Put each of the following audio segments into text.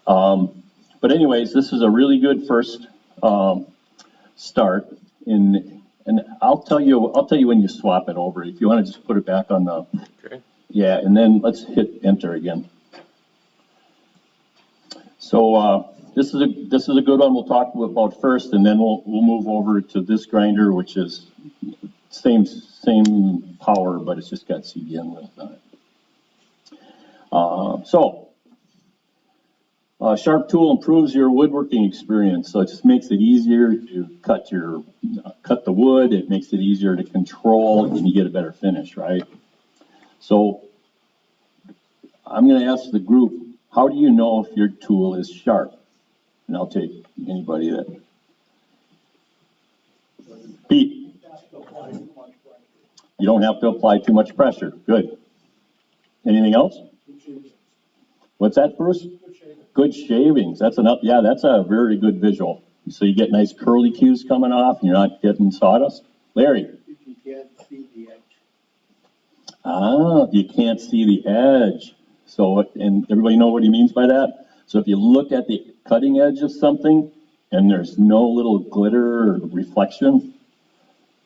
But anyways, this is a really good first start. And I'll tell you when you swap it over. If you want to just put it back on the, Okay. yeah, and then let's hit enter again. So this is a good one we'll talk about first, and then we'll move over to this grinder, which is same power, but it's just got CDN lift on it. Sharp tool improves your woodworking experience, so it just makes it easier to cut the wood. It makes it easier to control, and you get a better finish, right? So I'm going to ask the group, how do you know if your tool is sharp? And I'll take anybody that. Pete. You don't have to apply too much pressure. Good. Anything else? What's that, Bruce? Good shavings. That's enough. Yeah, that's a very good visual. So you get nice curly cues coming off, and you're not getting sawdust. Larry. You can't see the edge. Ah, you can't see the edge. So, and everybody know what he means by that? So if you look at the cutting edge of something, and there's no little glitter or reflection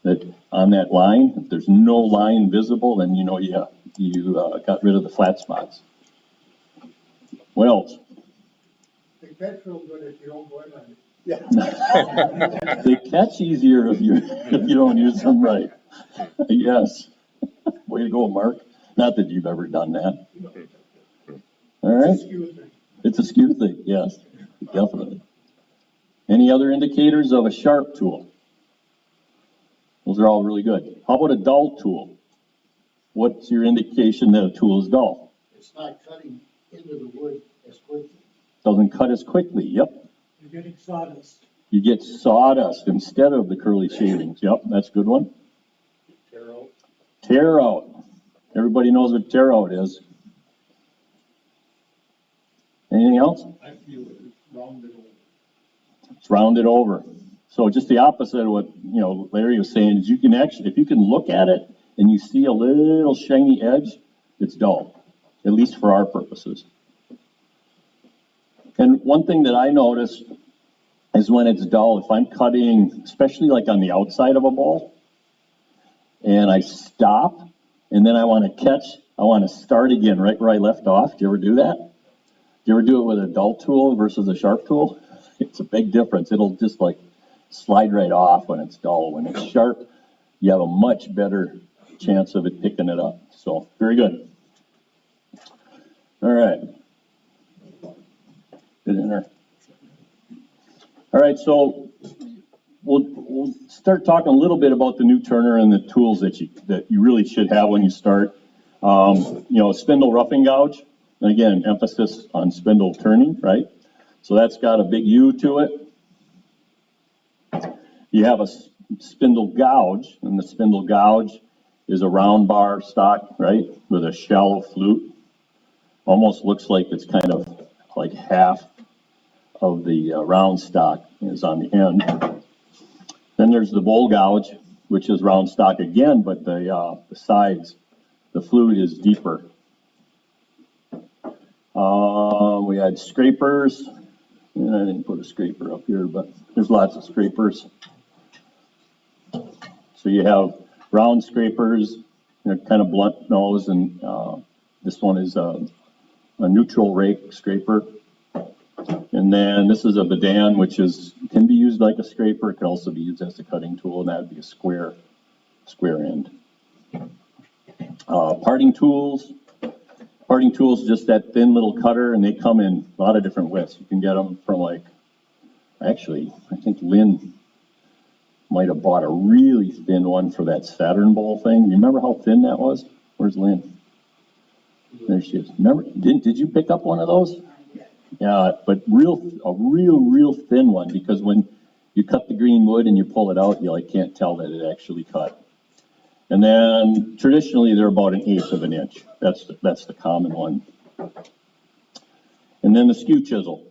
that on that line, if there's no line visible, then you know you got rid of the flat spots. What else? They catch real good if you don't go in on it. Yeah. They catch easier if you don't use them right. Yes. Way to go, Mark. Not that you've ever done that. All right. It's a skew thing. Yes, definitely. Any other indicators of a sharp tool? Those are all really good. How about a dull tool? What's your indication that a tool is dull? It's not cutting into the wood as quickly. Doesn't cut as quickly. Yep. You're getting sawdust. You get sawdust instead of the curly shavings. Yep, that's a good one. Tear out. Tear out. Everybody knows what tear out is. Anything else? I feel it. It's rounded over. It's rounded over. So just the opposite of what Larry was saying is you can actually, if you can look at it and you see a little shiny edge, it's dull, at least for our purposes. And one thing that I notice is when it's dull, if I'm cutting, especially like on the outside of a bowl, and I stop, and then I want to start again right where I left off. Do you ever do that? Do you ever do it with a dull tool versus a sharp tool? It's a big difference. It'll just like slide right off when it's dull. When it's sharp, you have a much better chance of it picking it up. So, very good. All right. Good in there. All right, so we'll start talking a little bit about the new turner and the tools that you really should have when you start. Spindle roughing gouge, and again, emphasis on spindle turning, right? So that's got a big U to it. You have a spindle gouge, and the spindle gouge is a round bar stock, right, with a shallow flute. Almost looks like it's kind of like half of the round stock is on the end. Then there's the bowl gouge, which is round stock again, but the sides, the flute is deeper. We had scrapers, and I didn't put a scraper up here, but there's lots of scrapers. So you have round scrapers, they're kind of blunt nose, and this one is a neutral rake scraper. And then this is a Badan, which can be used like a scraper. It can also be used as a cutting tool, and that would be a square end. Parting tools. Parting tools, just that thin little cutter, and they come in a lot of different widths. You can get them from I think Lynn might have bought a really thin one for that Saturn bowl thing. You remember how thin that was? Where's Lynn? There she is. Remember? Did you pick up one of those? Yeah, but a real thin one, because when you cut the green wood and you pull it out, you can't tell that it actually cut. And then traditionally they're about 1/8 of an inch. That's the common one. And then the skew chisel,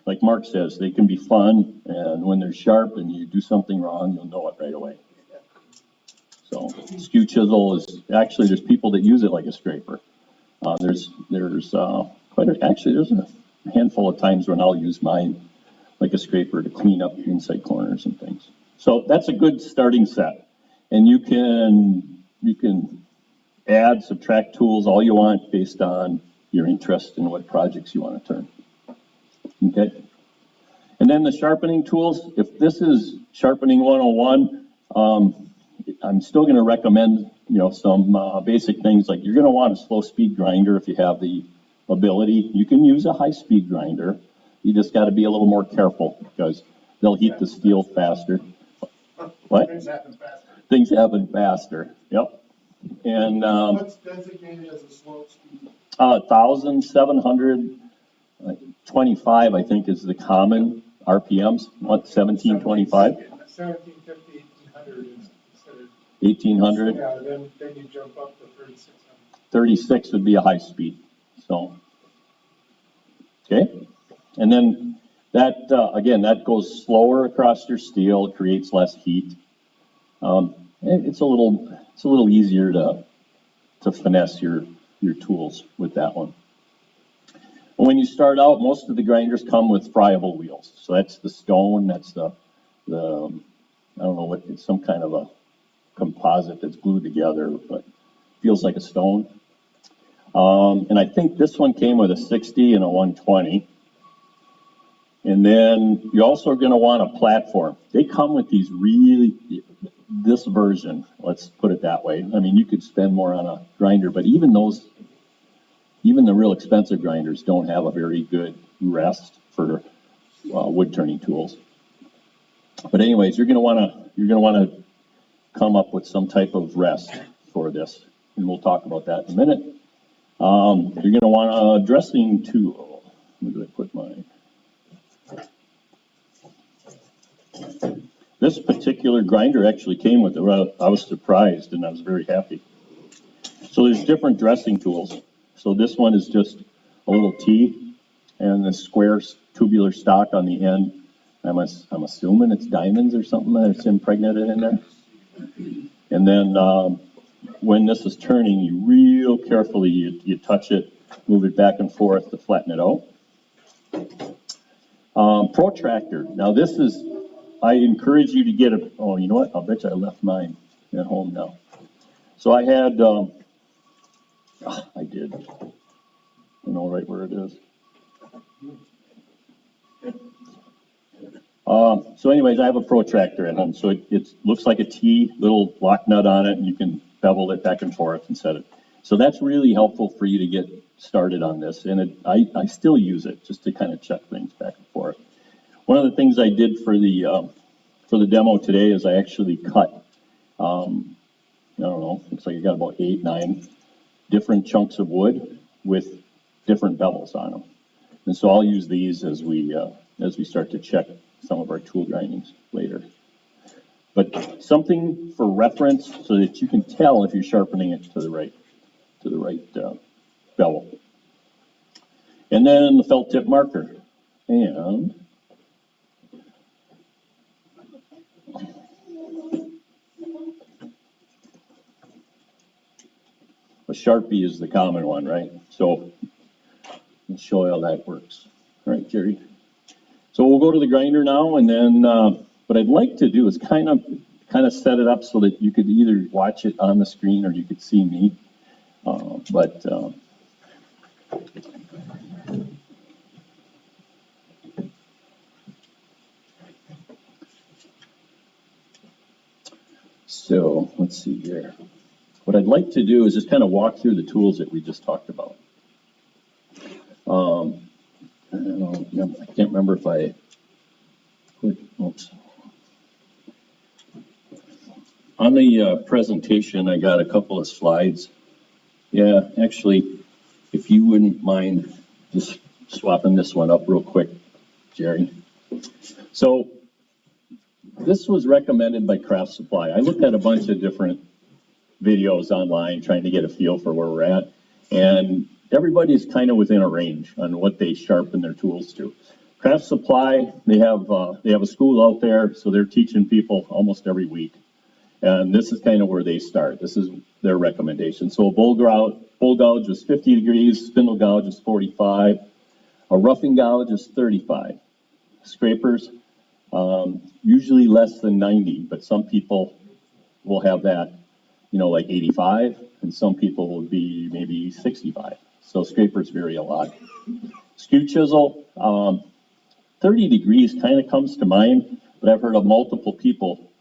like Mark says, they can be fun, and when they're sharp and you do something wrong, you'll know it right away. So skew chisel is there's people that use it like a scraper. There's a handful of times when I'll use mine, like a scraper, to clean up inside corners and things. So that's a good starting set. And you can add, subtract tools all you want based on your interest in what projects you want to turn. Okay? And then the sharpening tools, if this is sharpening 101, I'm still going to recommend, some basic things like you're going to want a slow speed grinder if you have the ability. You can use a high speed grinder. You just got to be a little more careful because they'll heat the steel faster. What? Things happen faster. Things happen faster. Yep. And What's designated as a slow speed? 1,725, I think, is the common RPMs. What, 1725? 1750, 1800 is considered. 1800. Yeah, then you jump up to 3600. 36 would be a high speed. So, okay. And then that, again, that goes slower across your steel, creates less heat. It's a little easier to finesse your tools with that one. When you start out, most of the grinders come with friable wheels. So that's the stone, that's the I don't know what, it's some kind of a composite that's glued together, but feels like a stone. And I think this one came with a 60 and a 120. And then you also are going to want a platform. They come with these this version, let's put it that way. I mean, you could spend more on a grinder, but even the real expensive grinders don't have a very good rest for wood turning tools. But anyways, you're going to want to come up with some type of rest for this, and we'll talk about that in a minute. You're going to want a dressing tool. Where did I put mine? This particular grinder actually came with it. I was surprised and I was very happy. So there's different dressing tools. So this one is just a little T and a square tubular stock on the end. I'm assuming it's diamonds or something that's impregnated in there. And then when this is turning, you real carefully, you touch it, move it back and forth to flatten it out. Protractor. Now this is, I encourage you to get a, oh, you know what? I'll bet you I left mine at home now. So I had, I did. I know right where it is. So anyways, I have a protractor at home. So it looks like a T, little lock nut on it, and you can bevel it back and forth and set it. So that's really helpful for you to get started on this. And I still use it just to kind of check things back and forth. One of the things I did for the demo today is I actually cut, I don't know, looks like I got about 8, 9 different chunks of wood with different bevels on them. And so I'll use these as we start to check some of our tool grindings later. But something for reference so that you can tell if you're sharpening it to the right bevel. And then the felt tip marker. And a Sharpie is the common one, right? So let's show you how that works. All right, Jerry. So we'll go to the grinder now, and then what I'd like to do is kind of set it up so that you could either watch it on the screen or you could see me. So let's see here. What I'd like to do is just kind of walk through the tools that we just talked about. I can't remember if I put, oops. On the presentation, I got a couple of slides. Yeah, actually, if you wouldn't mind just swapping this one up real quick, Jerry. So this was recommended by Craft Supply. I looked at a bunch of different videos online trying to get a feel for where we're at, and everybody's kind of within a range on what they sharpen their tools to. Craft Supply, they have a school out there, so they're teaching people almost every week. And this is kind of where they start. This is their recommendation. So a bowl gouge was 50 degrees, spindle gouge is 45. A roughing gouge is 35. Scrapers, usually less than 90, but some people will have that, you know, like 85, and some people will be maybe 65. So scrapers vary a lot. Skew chisel, 30 degrees kind of comes to mind, but I've heard of multiple people,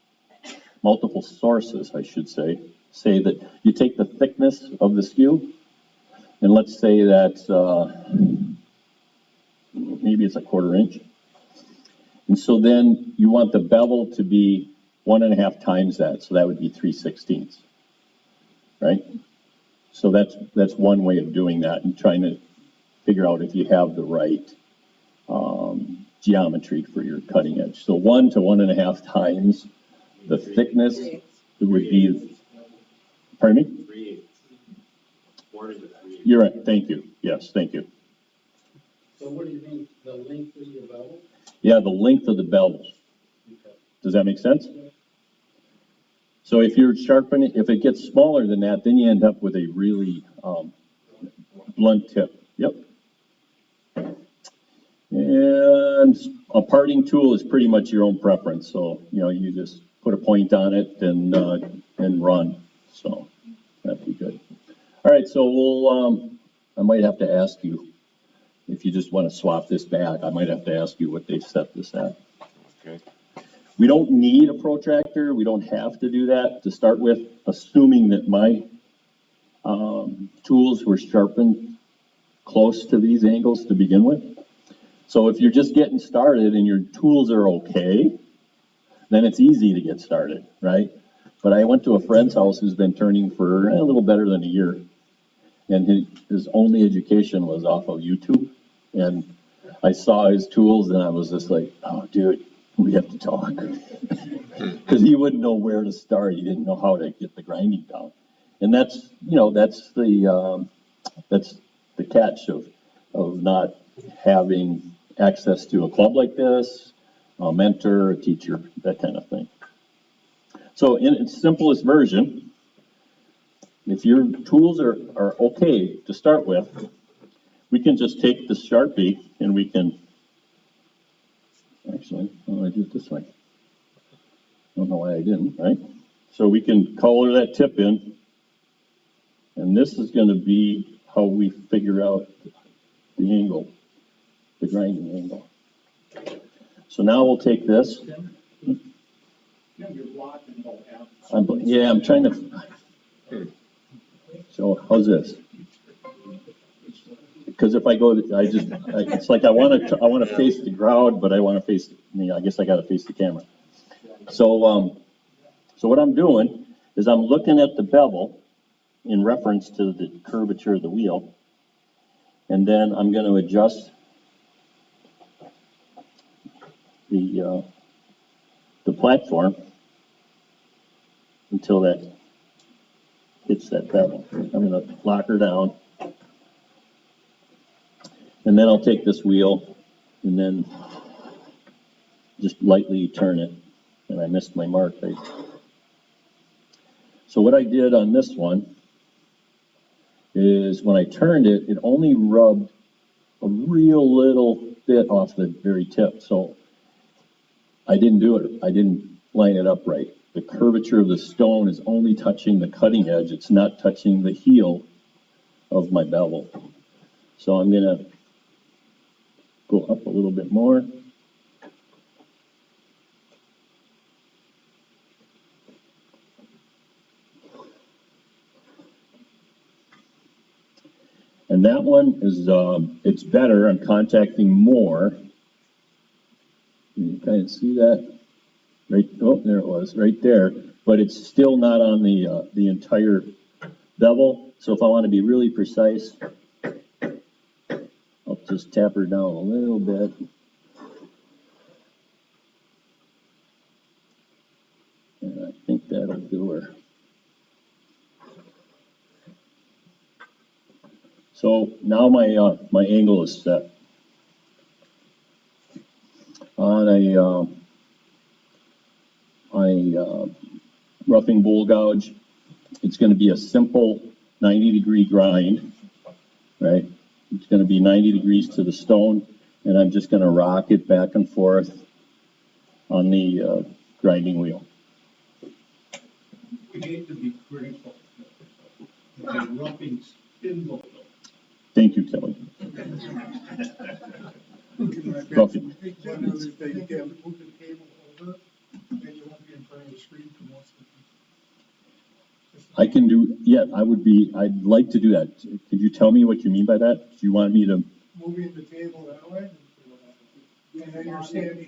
multiple sources, I should say that you take the thickness of the skew, and let's say that's, maybe it's a 1/4 inch. And so then you want the bevel to be 1.5 times that, so that would be 3/16, right? So that's one way of doing that and trying to figure out if you have the right geometry for your cutting edge. So 1 to 1.5 times the thickness, it would be, pardon me? 3/8. 4 to 3/8. You're right, thank you, yes, thank you. So what do you mean, the length of your bevel? Yeah, the length of the bevel. Does that make sense? So if you're sharpening, if it gets smaller than that, then you end up with a really blunt tip. Yep. And a parting tool is pretty much your own preference. So, you know, you just put a point on it and run. So that'd be good. All right, so we'll, I might have to ask you, if you just want to swap this back, I might have to ask you what they set this at. Okay. We don't need a protractor. We don't have to do that to start with, assuming that my tools were sharpened close to these angles to begin with. So if you're just getting started and your tools are okay, then it's easy to get started, right? But I went to a friend's house who's been turning for a little better than a year, and his only education was off of YouTube. And I saw his tools and I was just like, oh, dude, we have to talk. Because he wouldn't know where to start. He didn't know how to get the grinding down. And that's, you know, that's the catch of not having access to a club like this, a mentor, a teacher, that kind of thing. So in its simplest version, if your tools are okay to start with, we can just take the Sharpie and we can, actually, I do it this way. I don't know why I didn't, right? So we can color that tip in, and this is going to be how we figure out the angle, the grinding angle. So now we'll take this. I'm trying to. So how's this? Because if I go, it's like I want to face the ground, but I want to face. I guess I got to face the camera. So what I'm doing is I'm looking at the bevel in reference to the curvature of the wheel, and then I'm going to adjust the platform until that hits that bevel. I'm going to lock her down, and then I'll take this wheel and then just lightly turn it. And I missed my mark. So what I did on this one is when I turned it, it only rubbed a real little bit off the very tip. So I didn't do it. I didn't line it up right. The curvature of the stone is only touching the cutting edge. It's not touching the heel of my bevel. So I'm going to go up a little bit more. And that one is, it's better. I'm contacting more. You kind of see that? Right, oh, there it was, right there. But it's still not on the entire bevel. So if I want to be really precise, I'll just tap her down a little bit. And I think that'll do her. So now my angle is set. On a roughing bowl gouge, it's going to be a simple 90-degree grind, right? It's gonna be 90 degrees to the stone, and I'm just gonna rock it back and forth on the grinding wheel. We hate to be critical. The roughing spindle. Thank you, Kelly. Roughing. One other thing, you can move the table over, then you won't be in front of the screen for most of the. I can do, yeah, I'd like to do that. Could you tell me what you mean by that? Do you want me to? Moving the table that way, and then you're standing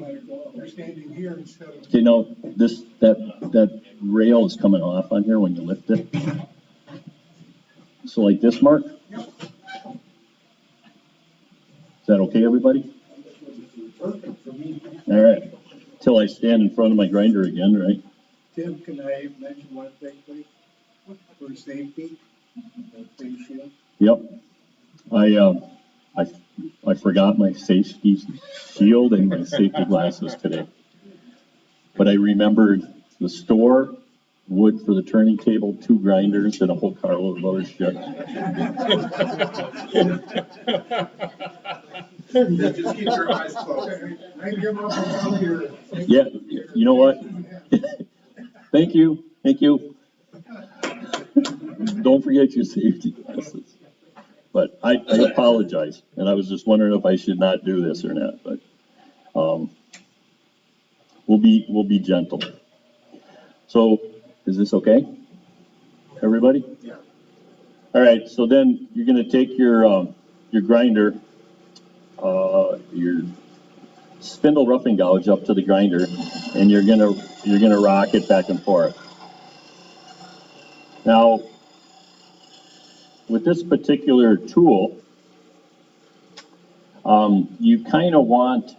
here instead of. Okay, now, that rail is coming off on here when you lift it. So like this, Mark? Is that okay, everybody? Perfect for me. All right, till I stand in front of my grinder again, right? Tim, can I mention one thing, please? For safety, face shield. Yep. I forgot my safety shield and my safety glasses today. But I remembered the store, wood for the turning table, 2 grinders, and a whole carload of other shit. Just keep your eyes closed. I give up on your. Yeah, you know what? Thank you. Don't forget your safety glasses. But I apologize, and I was just wondering if I should not do this or not, but, we'll be gentle. So, is this okay? Everybody? Yeah. All right, so then you're gonna take your grinder, your spindle roughing gouge up to the grinder, and you're gonna rock it back and forth. Now, with this particular tool, you kind of want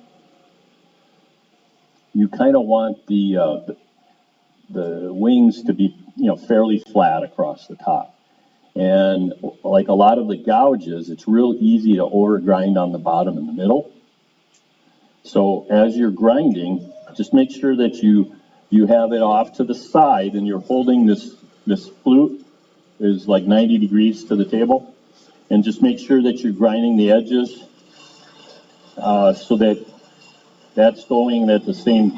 the wings to be, fairly flat across the top. And like a lot of the gouges, it's real easy to over grind on the bottom and the middle. So as you're grinding, just make sure that you have it off to the side and you're holding this flute is like 90 degrees to the table. And just make sure that you're grinding the edges so that that's going at the same,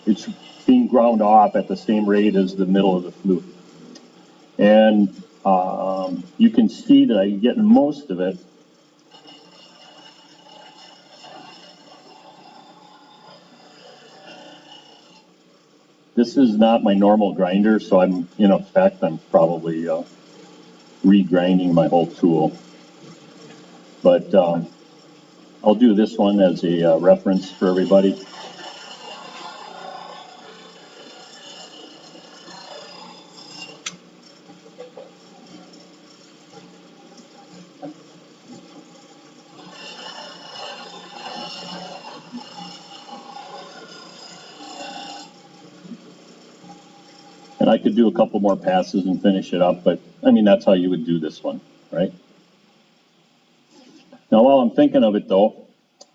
it's being ground off at the same rate as the middle of the flute. And you can see that I'm getting most of it. This is not my normal grinder, so I'm, in effect, I'm probably re-grinding my whole tool. But I'll do this one as a reference for everybody. And I could do a couple more passes and finish it up, but I mean, that's how you would do this one, right? Now, while I'm thinking of it though,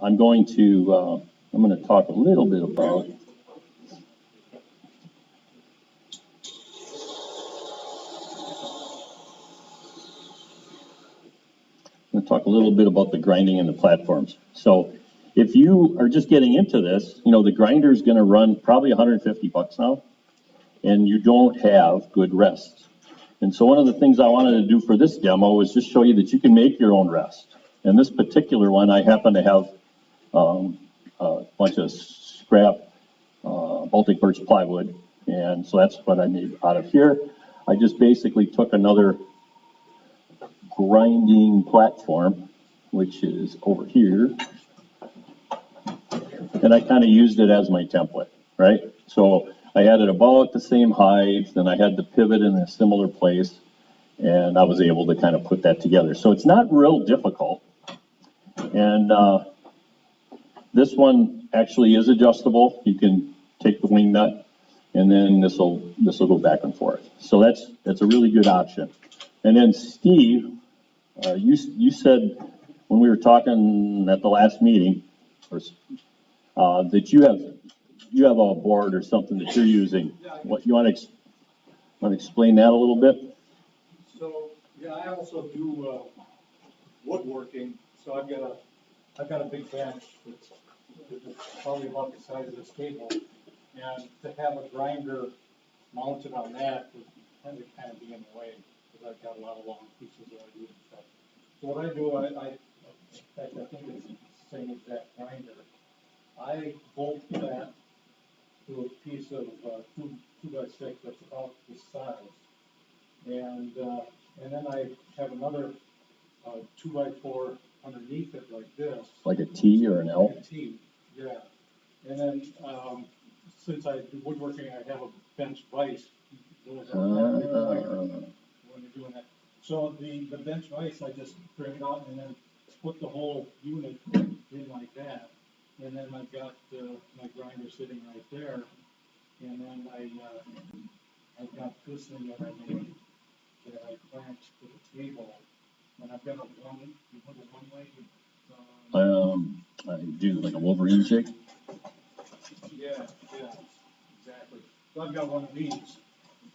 I'm going to talk a little bit about the grinding and the platforms. So if you are just getting into this, the grinder is going to run probably $150 now, and you don't have good rests. And so one of the things I wanted to do for this demo is just show you that you can make your own rest. And this particular one, I happen to have a bunch of scrap Baltic birch plywood, and so that's what I made out of here. I just basically took another grinding platform, which is over here, and I kind of used it as my template, right? So I had it about the same height, and I had the pivot in a similar place, and I was able to kind of put that together. So it's not real difficult. And this one actually is adjustable. You can take the wing nut, and then this will go back and forth. So that's a really good option. And then Steve, you said when we were talking at the last meeting, that you have a board or something that you're using. What you want to explain that a little bit? So Yeah, I also do, woodworking, so I've got a big bench that's probably about the size of this table. And to have a grinder mounted on that would kind of be in the way, because I've got a lot of long pieces that I do and stuff. So what I do, in fact, I think it's the same exact grinder. I bolt that to a piece of, two by six that's about this size. And then I have another, 2x4 underneath it like this. Like a T or an L? Like a T, yeah. And then, since I do woodworking, I have a bench vise. When you're doing that. So the bench vise, I just bring it out and then put the whole unit in like that. And then I've got, my grinder sitting right there. And then I've got this thing that I made that I clamped to the table. And I've got a one-way. I do like a Wolverine jig. Yeah, exactly. So I've got one of these,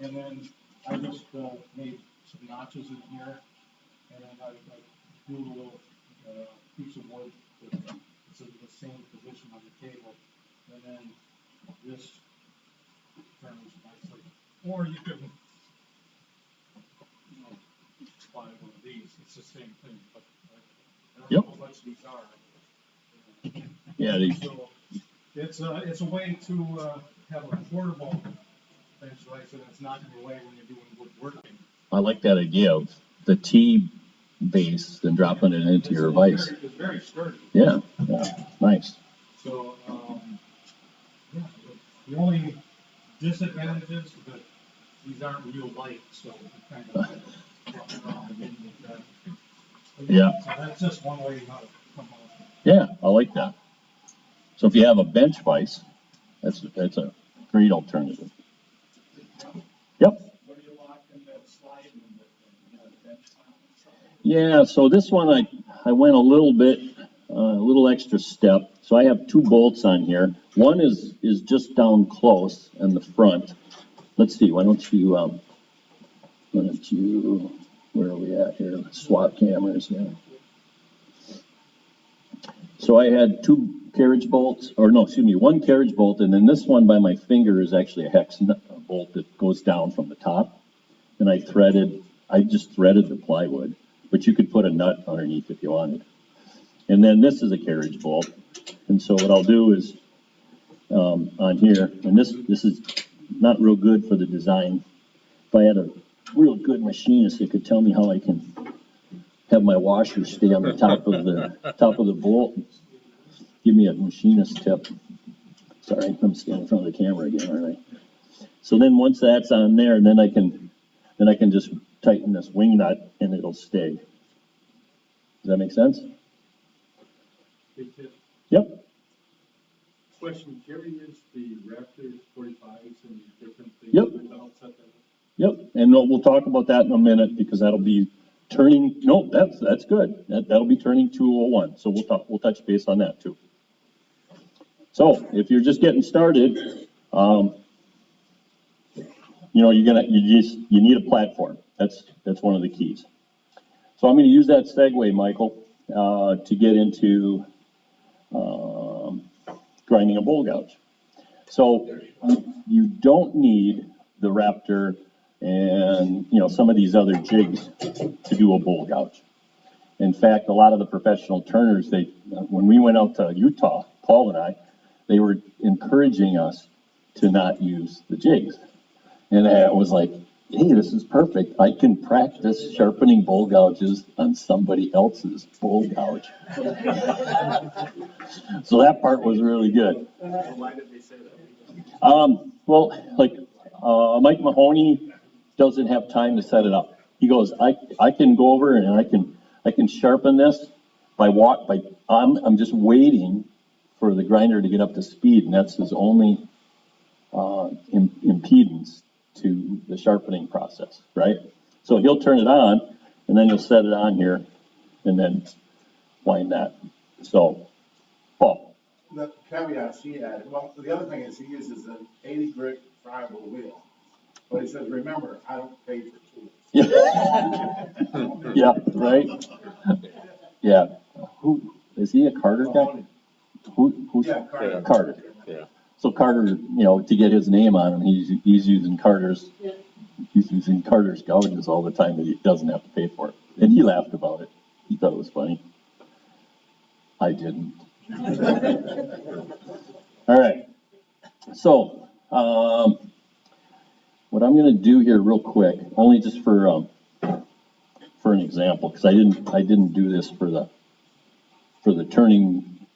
and then I just made some notches in here, and then I do a little piece of wood that's in the same position on the table, and then this turns nicely. Or you can, buy one of these. It's the same thing, but I don't know how much these are. Yeah, they, So it's a way to have a portable bench vise, and it's not in your way when you're doing woodworking. I like that idea of the T base and dropping it into your vise. It's very sturdy. Yeah, nice. So, yeah, the only disadvantage is that these aren't real light, so you kind of walk around and with that. Yeah. So that's just one way how to come off. Yeah, I like that. So if you have a bench vise, that's a great alternative. Yep. What do you lock in that slide in the bench pile? Yeah, so this one I went a little bit, a little extra step. So I have two bolts on here. One is just down close in the front. Let's see, why don't you, where are we at here? Swap cameras here. So I had two carriage bolts, or no, excuse me, one carriage bolt, and then this one by my finger is actually a hex bolt that goes down from the top. And I just threaded the plywood, but you could put a nut underneath if you wanted. And then this is a carriage bolt. And so what I'll do is, on here, and this is not real good for the design. If I had a real good machinist that could tell me how I can have my washer stay on the top of the bolt, give me a machinist tip. Sorry, I'm standing in front of the camera again, aren't I? So then once that's on there, then I can just tighten this wing nut and it'll stay. Does that make sense? Yep. Question, do you ever use the Raptors 45s and different things? Yep. Yep, and we'll talk about that in a minute because that'll be turning, no, that's good. That'll be turning 201, so we'll touch base on that too. So if you're just getting started, you need a platform. That's one of the keys. So I'm going to use that segue, Michael, to get into grinding a bowl gouge. So you don't need the Raptor and some of these other jigs to do a bowl gouge. In fact, a lot of the professional turners, when we went out to Utah, Paul and I, they were encouraging us to not use the jigs. And I was like, hey, this is perfect. I can practice sharpening bowl gouges on somebody else's bowl gouge. So that part was really good. Why did they say that? Well, Mike Mahoney doesn't have time to set it up. He goes, I can go over and I can sharpen this I'm just waiting for the grinder to get up to speed, and that's his only impedance to the sharpening process, right? So he'll turn it on, and then he'll set it on here, and then wind that. So, Paul. The caveats he added, well, the other thing is he uses an 80 grit friable wheel. But he says, remember, I don't pay for tools. Yeah, right? Yeah. Who, is he a Carter guy? Who's? Yeah, Carter. Carter. Yeah. So Carter, to get his name on him, he's using Carter's gouges all the time that he doesn't have to pay for it. And he laughed about it. He thought it was funny. I didn't. All right. So, what I'm gonna do here real quick, only just for an example, because I didn't do this for the turning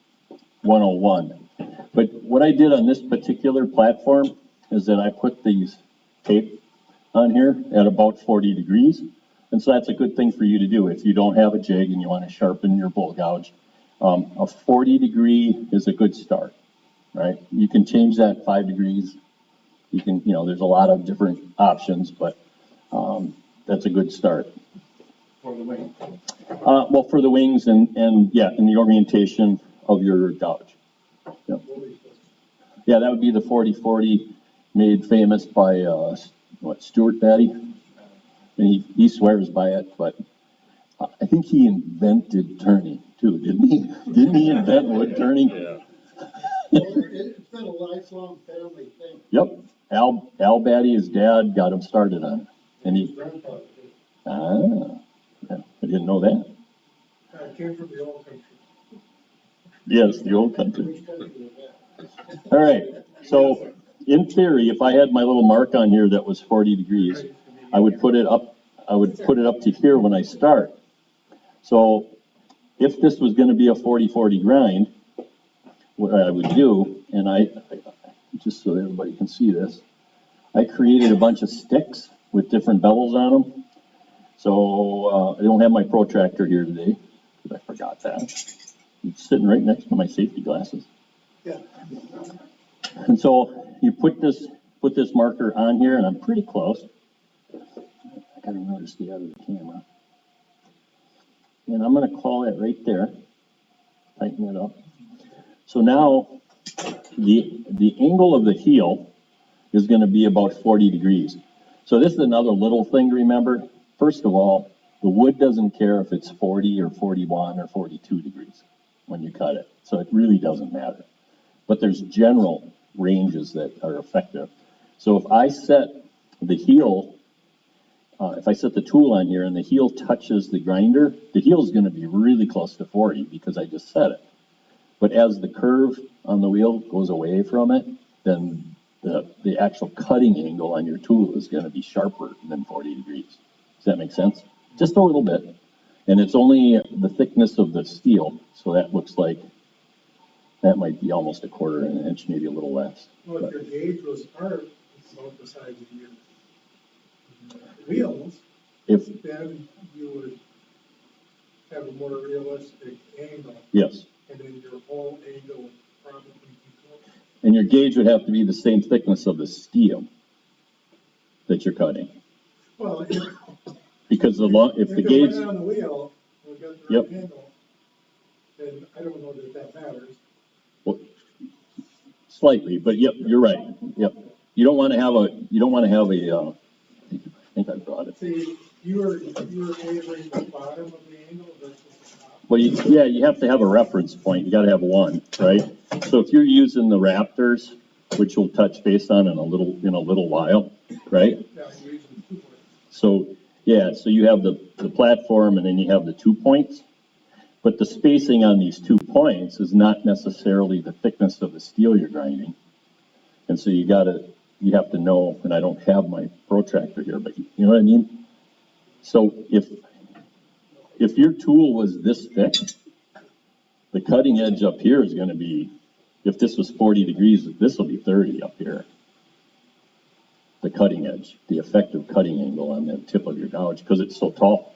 101. But what I did on this particular platform is that I put these tape on here at about 40 degrees. And so that's a good thing for you to do if you don't have a jig and you want to sharpen your bowl gouge. A 40 degree is a good start, right? You can change that 5 degrees. You can, there's a lot of different options, but that's a good start. For the wing. Well, for the wings and the orientation of your gouge. Yep. Yeah, that would be the 40-40 made famous by, Stuart Batty? And he swears by it, but I think he invented turning too, didn't he? Didn't he invent wood turning? Yeah. It's been a lifelong family thing. Yep. Al Batty, his dad, got him started on it. And he, Grandfather did. yeah, I didn't know that. I came from the old country. Yes, the old country. Which country was that? All right, so in theory, if I had my little mark on here that was 40 degrees, I would put it up to here when I start. So if this was gonna be a 40-40 grind, what I would do, and I just so everybody can see this, I created a bunch of sticks with different bevels on them. So I don't have my protractor here today, because I forgot that. It's sitting right next to my safety glasses. Yeah. And so you put this marker on here, and I'm pretty close. I gotta remember to stay out of the camera. And I'm gonna call it right there. Tighten it up. So now the angle of the heel is gonna be about 40 degrees. So this is another little thing to remember. First of all, the wood doesn't care if it's 40 or 41 or 42 degrees when you cut it. So it really doesn't matter. But there's general ranges that are effective. So if I set the heel, if I set the tool on here and the heel touches the grinder, the heel is going to be really close to 40 because I just set it. But as the curve on the wheel goes away from it, then the actual cutting angle on your tool is going to be sharper than 40 degrees. Does that make sense? Just a little bit. And it's only the thickness of the steel, so that looks like that might be almost a quarter of an inch, maybe a little less. Well, if your gauge was hard, it's about the size of your wheels, If, then you would have a more realistic angle, yes, and then your whole angle would probably be close. and your gauge would have to be the same thickness of the steel that you're cutting. Well, Because if the if gauge, it went on the wheel, and got the Yep. right angle, then I don't know that matters. well, slightly, but yep, you're right, yep. You don't want to have a, I think I brought it. See, you were favoring the bottom of the angle versus the top. Well, you have to have a reference point, you gotta have one, right? So if you're using the Raptors, which we'll touch base on in a little while, right? Yeah, you're using 2 points. So, yeah, so you have the platform and then you have the 2 points. But the spacing on these 2 points is not necessarily the thickness of the steel you're grinding. And so you have to know, and I don't have my protractor here, but you know what I mean? So if your tool was this thick, the cutting edge up here is gonna be, if this was 40 degrees, this will be 30 up here. The cutting edge, the effective cutting angle on the tip of your gouge, because it's so tall.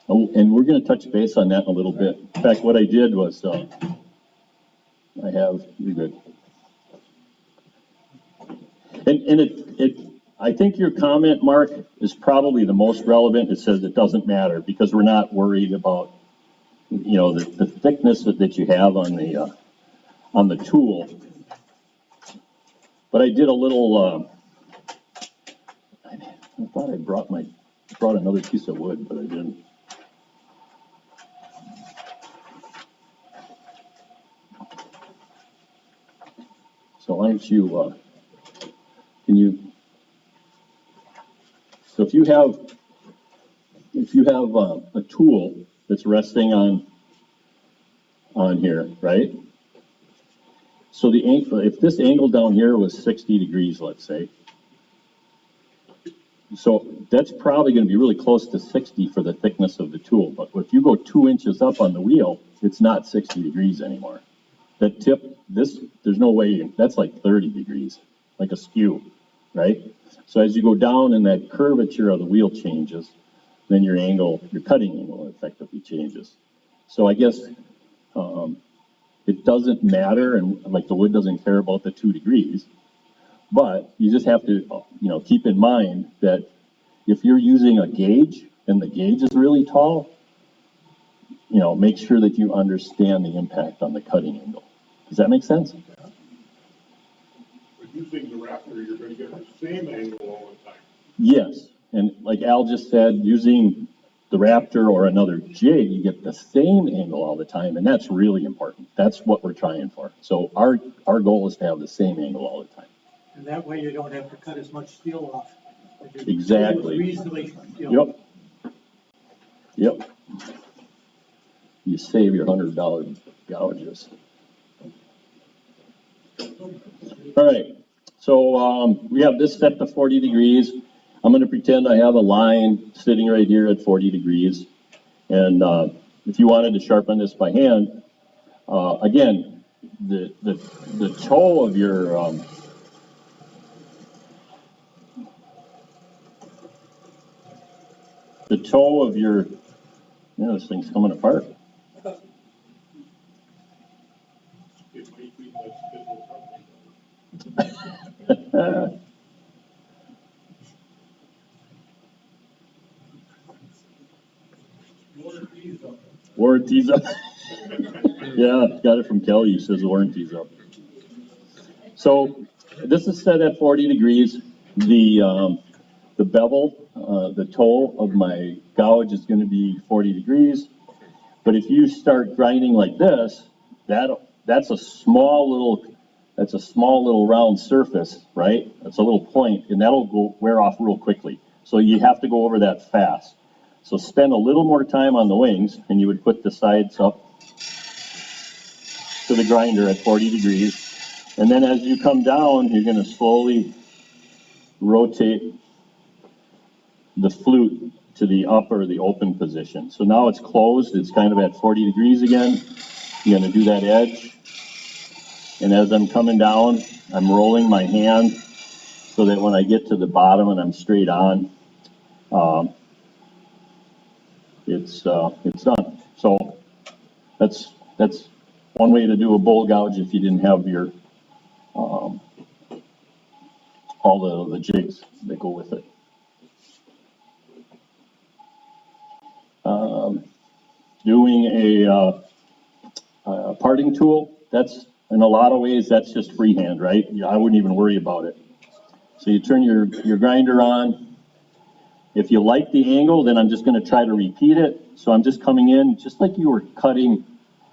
Oh, and we're gonna touch base on that in a little bit. In fact, what I did was, you're good. And I think your comment, Mark, is probably the most relevant. It says it doesn't matter because we're not worried about, the thickness that you have on the tool. But I did a little, I thought I brought another piece of wood, but I didn't. So why don't you, so if you have a tool that's resting on here, right? So the angle, if this angle down here was 60 degrees, let's say, so that's probably going to be really close to 60 for the thickness of the tool. But if you go 2 inches up on the wheel, it's not 60 degrees anymore. That tip, there's no way, that's like 30 degrees, like a skew, right? So as you go down and that curvature of the wheel changes, then your cutting angle effectively changes. So I guess it doesn't matter, and like the wood doesn't care about the 2 degrees, but you just have to, keep in mind that if you're using a gauge and the gauge is really tall, make sure that you understand the impact on the cutting angle. Does that make sense? But using the Raptor, you're gonna get the same angle all the time. Yes, and like Al just said, using the Raptor or another jig, you get the same angle all the time, and that's really important. That's what we're trying for. So our goal is to have the same angle all the time. And that way you don't have to cut as much steel off. Exactly. Reasonably, Yep. You save your $100 gouges. All right, so we have this set to 40 degrees. I'm going to pretend I have a line sitting right here at 40 degrees. And if you wanted to sharpen this by hand, again, the toe of your this thing's coming apart. It might be that spindle something. Warranty's up. Yeah, got it from Kelly. He says warranty's up. So this is set at 40 degrees. The bevel, the toe of my gouge is going to be 40 degrees. But if you start grinding like this, that's a small little round surface, right? That's a little point, and that'll wear off real quickly. So you have to go over that fast. So spend a little more time on the wings, and you would put the sides up to the grinder at 40 degrees. And then as you come down, you're going to slowly rotate the flute to the upper, the open position. So now it's closed, it's kind of at 40 degrees again. You're going to do that edge. And as I'm coming down, I'm rolling my hand so that when I get to the bottom and I'm straight on, it's done. So that's one way to do a bowl gouge if you didn't have your all the jigs that go with it. Doing a parting tool, that's in a lot of ways that's just freehand, right? I wouldn't even worry about it. So you turn your grinder on. If you like the angle, then I'm just going to try to repeat it. So I'm just coming in just like you were cutting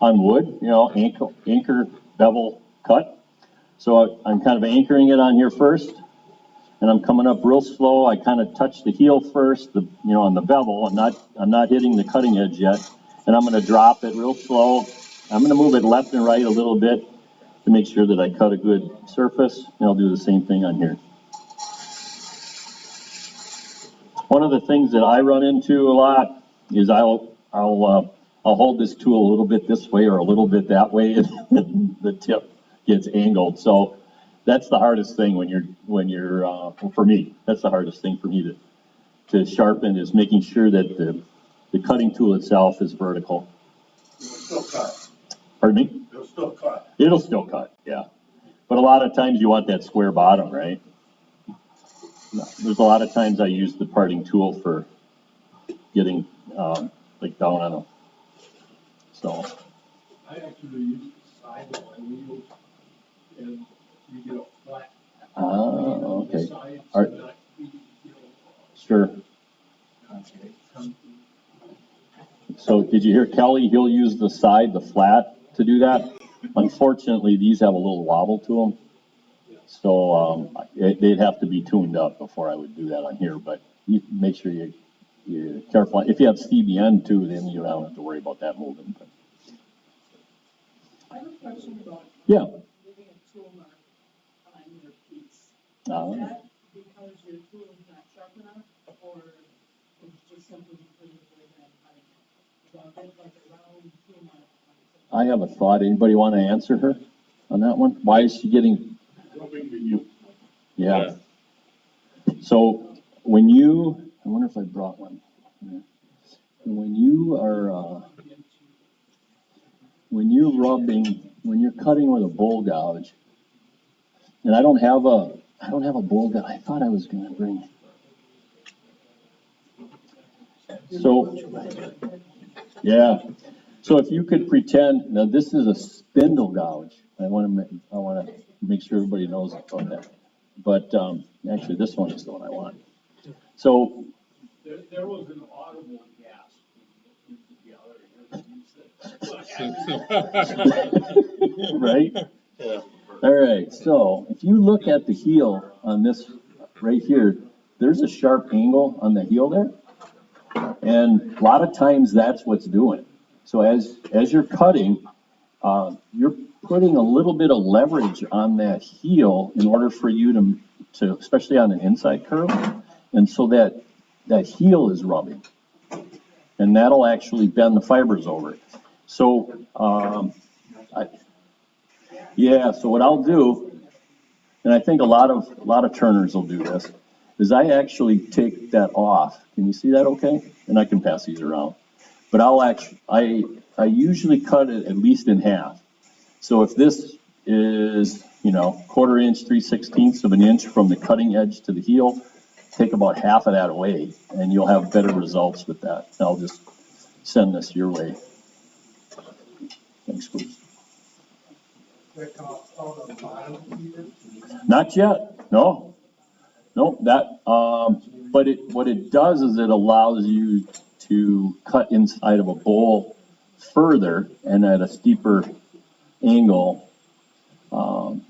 on wood, anchor, bevel, cut. So I'm kind of anchoring it on here first, and I'm coming up real slow. I kind of touch the heel first, on the bevel. I'm not hitting the cutting edge yet, and I'm going to drop it real slow. I'm going to move it left and right a little bit to make sure that I cut a good surface, and I'll do the same thing on here. One of the things that I run into a lot is I'll hold this tool a little bit this way or a little bit that way, and the tip gets angled. So that's the hardest thing when you're for me. That's the hardest thing for me to sharpen, is making sure that the cutting tool itself is vertical. It'll still cut. Pardon me? It'll still cut. It'll still cut, yeah. But a lot of times you want that square bottom, right? There's a lot of times I use the parting tool for getting like down on them. So. I actually use the side of my wheels, and you get a flat. Okay. Sides Are- and not be, did you hear Kelly? He'll use the side, the flat, to do that. Unfortunately, these have a little wobble to them. So, they'd have to be tuned up before I would do that on here, but you make sure you're careful. If you have CBN too, then you don't have to worry about that moving. But, I have a question about yeah. leaving a tool mark on your piece. Is Uh, that because your tool is not sharp enough, or is it just simply because of the way that I'm cutting it? So I'll get like a round tool mark on it. I have a thought. Anybody want to answer her on that one? Why is she getting? Yeah. So when you, I wonder if I brought one. When you are, when you're rubbing, when you're cutting with a bowl gouge, and I don't have a bowl gouge. I thought I was going to bring. So, yeah. So if you could pretend, now this is a spindle gouge. I want to make sure everybody knows about that. But actually, this one is the one I want. So, There was an audible gasp. right? Yeah. All right. So if you look at the heel on this right here, there's a sharp angle on the heel there, and a lot of times that's what's doing it. So as you're cutting, you're putting a little bit of leverage on that heel in order for you to especially on an inside curve, and so that heel is rubbing, and that'll actually bend the fibers over. So, so what I'll do, and I think a lot of turners will do this, is I actually take that off. Can you see that okay? And I can pass these around. But I usually cut it at least in half. So if this is, 1/4 inch, 3/16 of an inch from the cutting edge to the heel, take about half of that away, and you'll have better results with that. I'll just send this your way. Thanks, Bruce. That come out of the bottom either. Not yet, no. But what it does is it allows you to cut inside of a bowl further and at a steeper angle,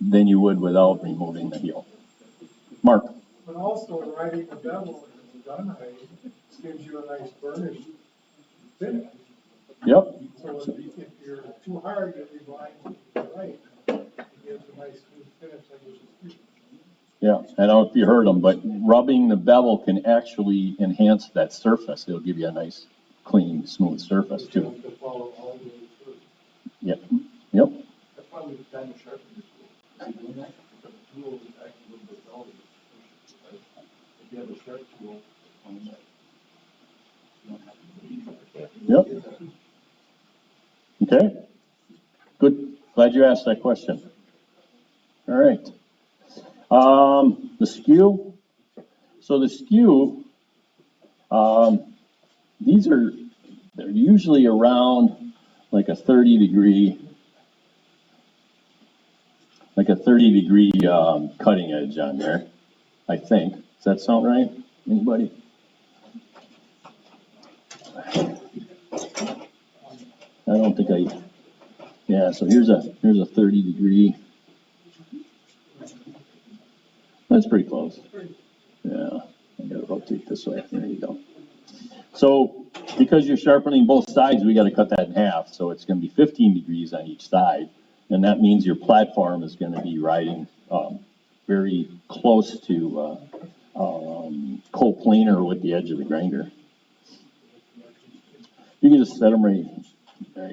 than you would without removing the heel. Mark? But also riding the bevel in the gun height gives you a nice burnish finish. Yep. So if you're too hard, you'll be blind to the right. It gives a nice smooth finish like you should. Yeah, I don't know if you heard them, but rubbing the bevel can actually enhance that surface. It'll give you a nice, clean, smooth surface You too. have to follow all the way through. Yep. That's probably the time to sharpen your tool. The tool is actually a little bit dull. If you have a sharp tool on the Yep. Okay. Good. Glad you asked that question. All right. The skew. So the skew, they're usually around like a 30 degree, cutting edge on there, I think. Does that sound right? Anybody? I don't think yeah, so here's a 30 degree. That's pretty close. Yeah, I gotta rotate this way. There you go. So because you're sharpening both sides, we gotta cut that in half. So it's gonna be 15 degrees on each side. And that means your platform is gonna be riding, very close to, coplanar with the edge of the grinder. You can just set them right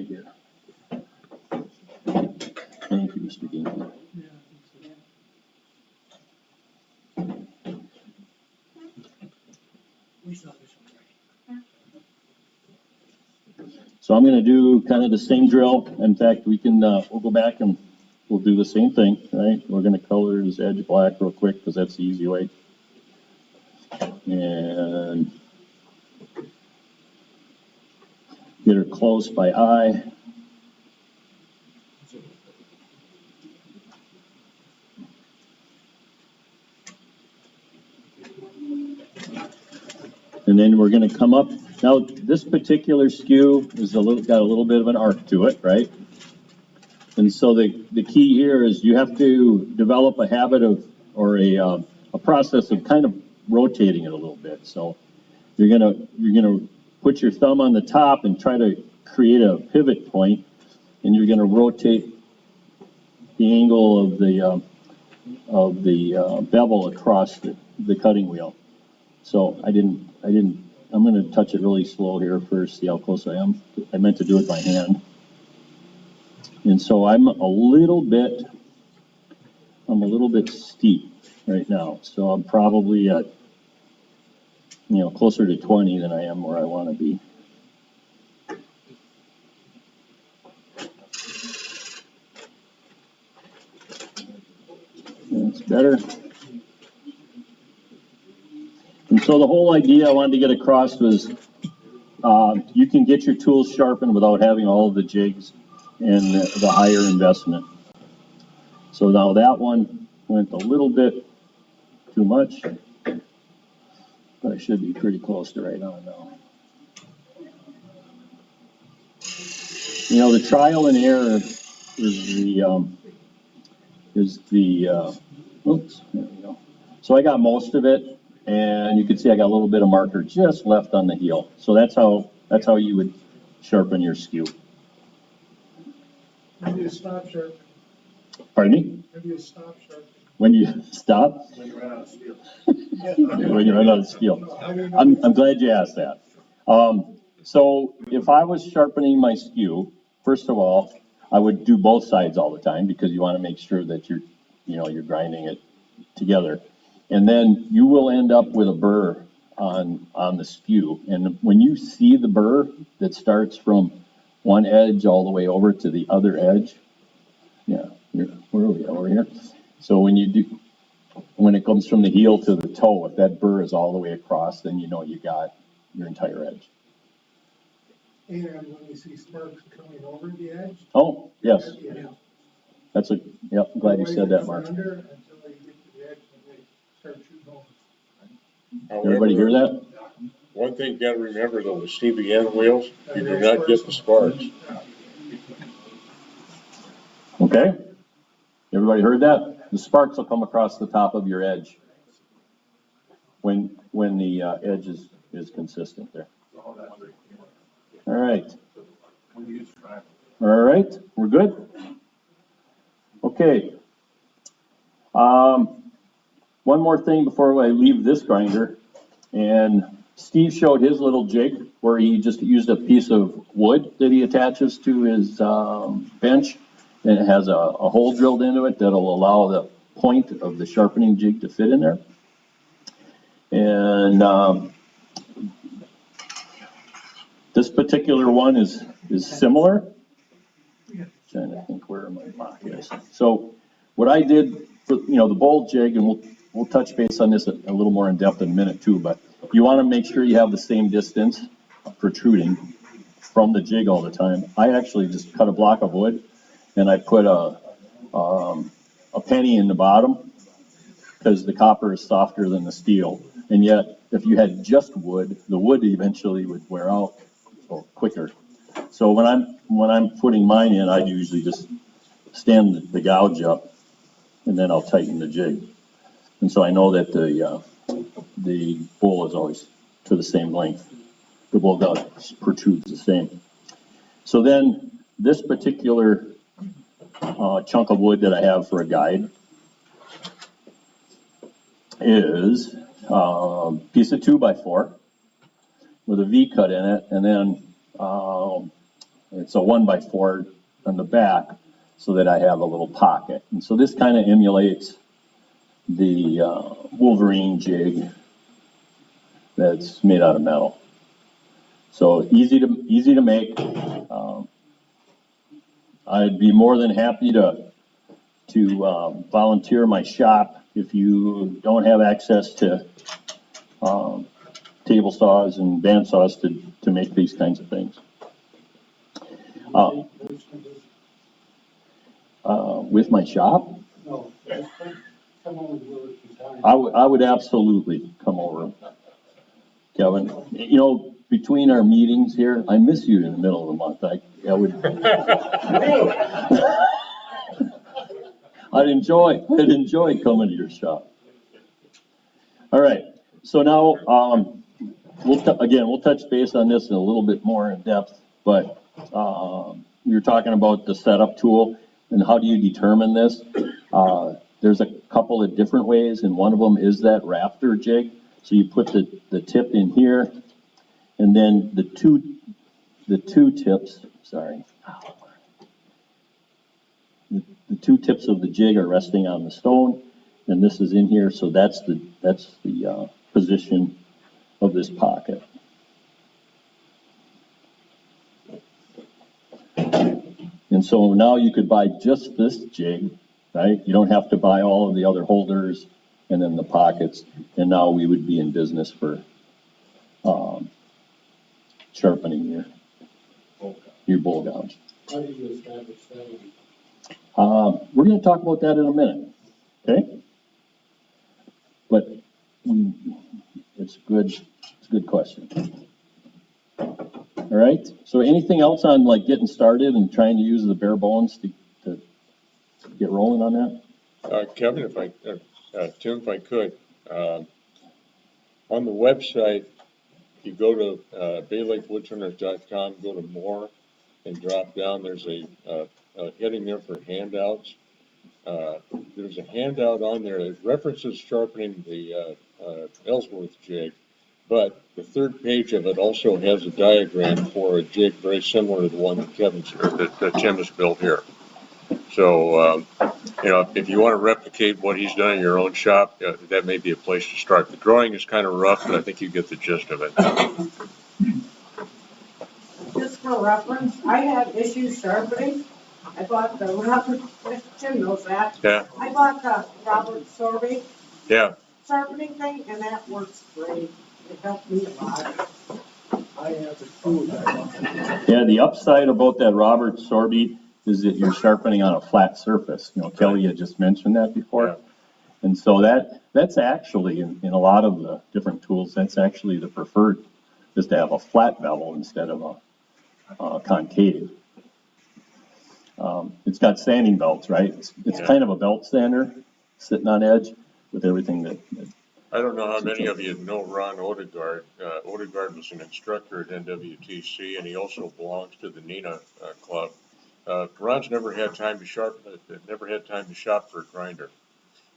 here. Thank you, Mr. Dean. So I'm gonna do kind of the same drill. In fact, we'll go back and we'll do the same thing, right? We're gonna color this edge black real quick because that's the easy way. And get her close by eye. And then we're gonna come up Now, this particular skew is got a little bit of an arc to it, right? And so the key here is you have to develop a habit of, or a process of kind of rotating it a little bit. So you're gonna put your thumb on the top and try to create a pivot point, and you're gonna rotate the angle of the bevel across the cutting wheel. So I'm gonna touch it really slow here first, see how close I am. I meant to do it by hand. And so I'm a little bit steep right now. So I'm probably at, closer to 20 than I am where I want to be. That's better. And so the whole idea I wanted to get across was you can get your tools sharpened without having all of the jigs and the higher investment. So now that one went a little bit too much, but I should be pretty close to right on now. The trial and error is the oops, there we go. So I got most of it, and you can see I got a little bit of marker just left on the heel. So that's how you would sharpen your skew. Maybe you stop sharpening. Pardon me? Maybe you stop sharpening. When you stop? When you run out of steel. When you run out of steel. I'm glad you asked that. So if I was sharpening my skew, first of all, I would do both sides all the time because you want to make sure that you're grinding it together. And then you will end up with a burr on the skew. And when you see the burr that starts from one edge all the way over to the other edge, where are we? Over here. So when it comes from the heel to the toe, if that burr is all the way across, then you know you got your entire edge. And when you see sparks coming over the edge. Oh, yes. Yeah. I'm glad you said that, Mark. Under until you get to the edge and they start shooting over. Everybody hear that? One thing you gotta remember though, the stevie end wheels, you do not get the sparks. Okay. Everybody heard that? The sparks will come across the top of your edge when the edge is consistent there. All right. All right, we're good? Okay. One more thing before I leave this grinder, and Steve showed his little jig where he just used a piece of wood that he attaches to his bench, and it has a hole drilled into it that'll allow the point of the sharpening jig to fit in there. And this particular one is similar. Trying to think where my mark is. So what I did for the bowl jig, and we'll touch base on this a little more in depth in a minute too, but you want to make sure you have the same distance protruding from the jig all the time. I actually just cut a block of wood and I put a penny in the bottom because the copper is softer than the steel. And yet, if you had just wood, the wood eventually would wear out quicker. So when I'm putting mine in, I usually just stand the gouge up, and then I'll tighten the jig. And so I know that the bowl is always to the same length. The bowl gouge protrudes the same. So then this particular chunk of wood that I have for a guide is a piece of 2x4 with a V cut in it, and then it's a 1x4 on the back so that I have a little pocket. And so this kind of emulates the Wolverine jig that's made out of metal. So easy to make. I'd be more than happy to volunteer my shop if you don't have access to table saws and band saws to make these kinds of things. With my shop, No, come on and do it. I would absolutely come over, Kevin. between our meetings here, I miss you in the middle of the month. I would. I'd enjoy coming to your shop. All right, so now, we'll touch base on this in a little bit more in depth, but, we were talking about the setup tool and how do you determine this? There's a couple of different ways, and one of them is that rafter jig. So you put the tip in here, and then the two tips, sorry. The two tips of the jig are resting on the stone, and this is in here, so that's the position of this pocket. And so now you could buy just this jig, right? You don't have to buy all of the other holders and then the pockets, and now we would be in business for sharpening your bowl gouge. How do you establish that? We're going to talk about that in a minute, okay? But it's a good question. All right, so anything else on like getting started and trying to use the bare bones to get rolling on that? Kevin, Tim, if I could, on the website, you go to BayLakeWoodturners.com, go to more, and drop down. There's a heading there for handouts. There's a handout on there that references sharpening the Ellsworth jig, but the third page of it also has a diagram for a jig very similar to the one that Tim has built here. So, if you want to replicate what he's done in your own shop, that may be a place to start. The drawing is kind of rough, but I think you get the gist of it. Just for reference, I had issues sharpening. I bought the Robert, Tim knows that. Yeah. I bought the Robert Sorby Yeah. sharpening thing, and that works great. It helped me a lot. I have the tool that. Yeah, the upside about that Robert Sorby is that you're sharpening on a flat surface. Kelly had just mentioned that before. Yeah. And so that's actually, in a lot of the different tools, that's actually the preferred, is to have a flat bevel instead of a concave. It's got sanding belts, right? It's kind of a belt sander sitting on edge with everything that. I don't know how many of you know Ron Odegaard. Odegaard was an instructor at NWTC, and he also belongs to the NINA club. Ron's never had time to shop for a grinder,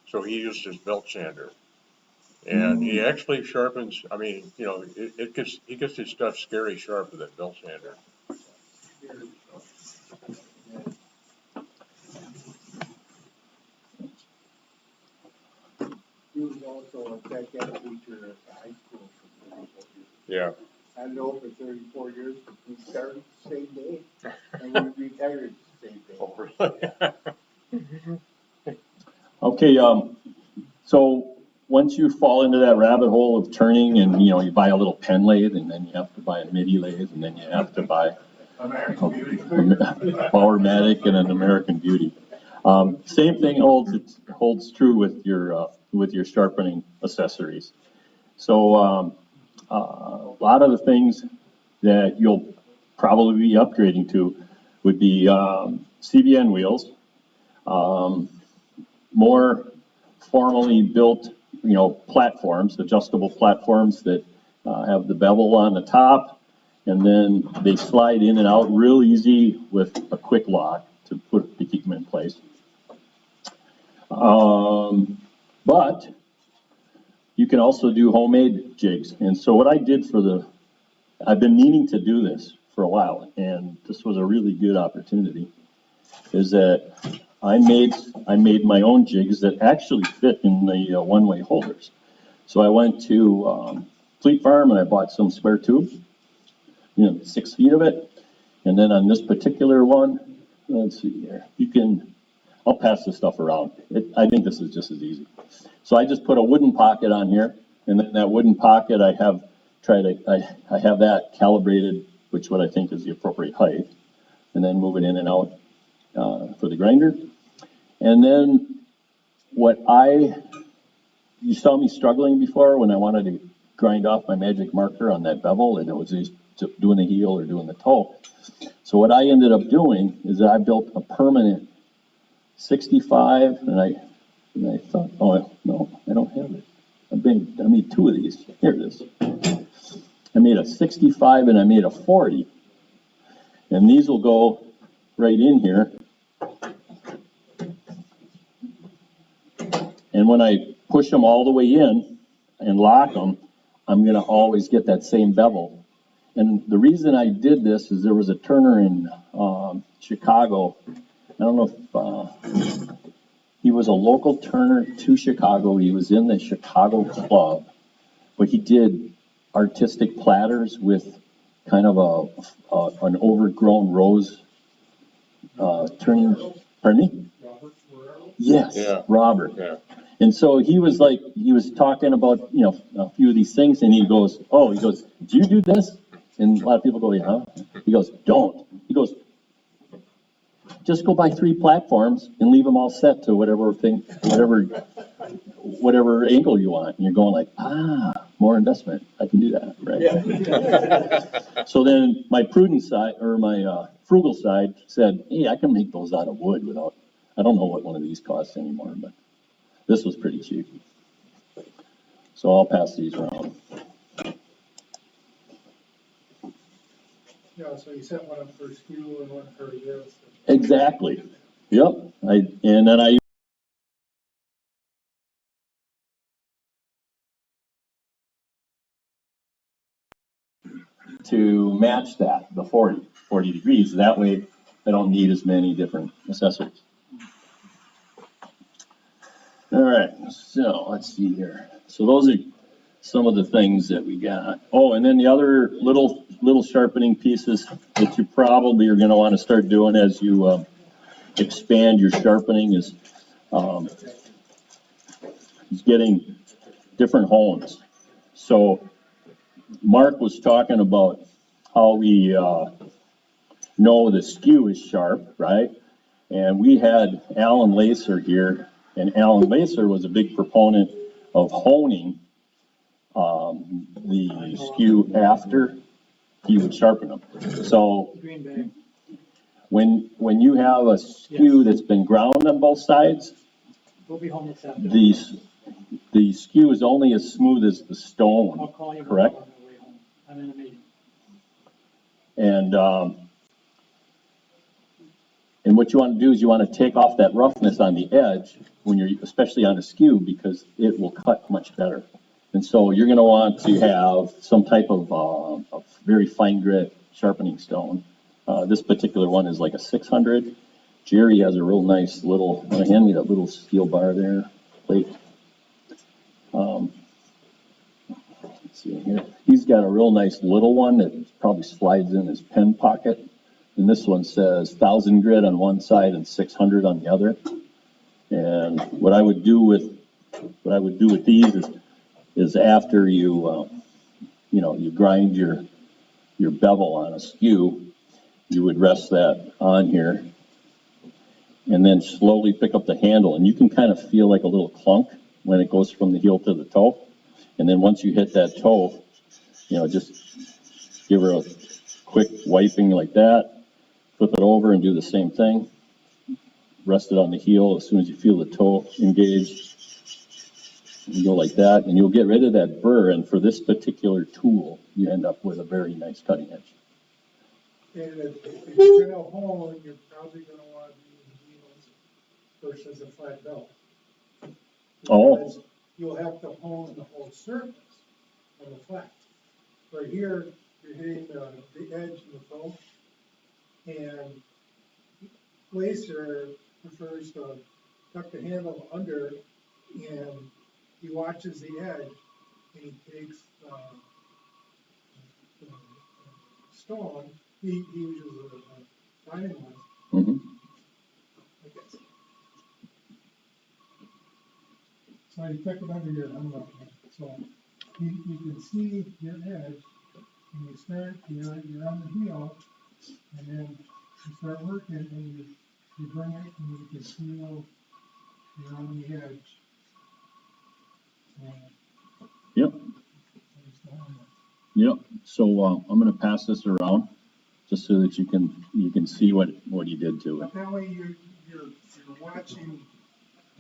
so he used his belt sander, and he actually sharpens. I mean, he gets his stuff scary sharp with that belt sander. He was also a tech ed teacher at the high school for 34 years. Yeah. I know for 34 years, we started the same day, and we retired the same day. Oh, really? Okay, so once you fall into that rabbit hole of turning and, you buy a little pen lathe and then you have to buy a MIDI lathe and then you have to buy American Beauty. Powermatic and an American Beauty. Same thing holds true with your sharpening accessories. So a lot of the things that you'll probably be upgrading to would be CBN wheels, more formally built, platforms, adjustable platforms that have the bevel on the top, and then they slide in and out real easy with a quick lock to keep them in place. But you can also do homemade jigs. And so what I did I've been meaning to do this for a while, and this was a really good opportunity, is that I made my own jigs that actually fit in the one-way holders. So I went to Fleet Farm and I bought some square tube, 6 feet of it. And then on this particular one, let's see here, I'll pass this stuff around. I think this is just as easy. So I just put a wooden pocket on here, and then that wooden pocket I have that calibrated, which what I think is the appropriate height, and then move it in and out for the grinder. And then you saw me struggling before when I wanted to grind off my magic marker on that bevel, and it was just doing the heel or doing the toe. So what I ended up doing is that I built a permanent 65, and I thought, oh no, I don't have it. I made two of these. Here it is. I made a 65 and I made a 40, and these will go right in here. And when I push them all the way in and lock them, I'm gonna always get that same bevel. And the reason I did this is there was a turner in Chicago. I don't know if he was a local turner to Chicago. He was in the Chicago club, but he did artistic platters with kind of an overgrown rose turning. Pardon me? Yes, Yeah. Robert. Yeah. And so he was talking about, a few of these things, and he goes, do you do this? And a lot of people go, yeah. He goes, don't. He goes, just go buy 3 platforms and leave them all set to whatever angle you want. And you're going like, more investment. I can do that, right? So then my prudent side, or my frugal side said, hey, I can make those out of wood without, I don't know what one of these costs anymore, but this was pretty cheap. So I'll pass these around. Yeah, so you set one up for skew and one for this. Exactly. Yep. And then I to match that, the 40 degrees. That way I don't need as many different accessories. All right, so let's see here. So those are some of the things that we got. Oh, and then the other little sharpening pieces that you probably are gonna wanna start doing as you expand your sharpening is getting different hones. So Mark was talking about how we know the skew is sharp, right? And we had Alan Lacer here, and Alan Lacer was a big proponent of honing the skew after he would sharpen them. So when you have a skew that's been ground on both sides, We'll be home this afternoon. the skew is only as smooth as the I'll stone, call you correct? on my way home. I'm in a meeting. And what you want to do is you want to take off that roughness on the edge when you're, especially on a skew, because it will cut much better. And so you're going to want to have some type of very fine grit sharpening stone. This particular one is like a 600. Jerry has a real nice little, want to hand me that little steel bar there, plate. Let's see here. He's got a real nice little one that probably slides in his pen pocket. And this one says 1,000 grit on one side and 600 on the other. And what I would do with these is after you grind your bevel on a skew, you would rest that on here and then slowly pick up the handle, and you can kind of feel like a little clunk when it goes from the heel to the toe. And then once you hit that toe, just give her a quick wiping like that. Flip it over and do the same thing. Rest it on the heel. As soon as you feel the toe engaged, you go like that, and you'll get rid of that burr. And for this particular tool, you end up with a very nice cutting edge. And if you're gonna hone, you're probably gonna want to use needles versus a flat belt. Oh. Because you'll have to hone the whole surface of the flat. Right here, you're hitting the edge of the toe. And Lacer prefers to tuck the handle under, and he watches the edge, and he takes the stone, he uses a diamond one. Mm-hmm. I guess. So you tuck it under your umbrella, so you can see your edge, and you start, you're on the heel, and then you start working, and you bring it, and you can feel you're on the edge. Yep. Yep, so, I'm gonna pass this around, just so that you can see what he did to it. But that way you're watching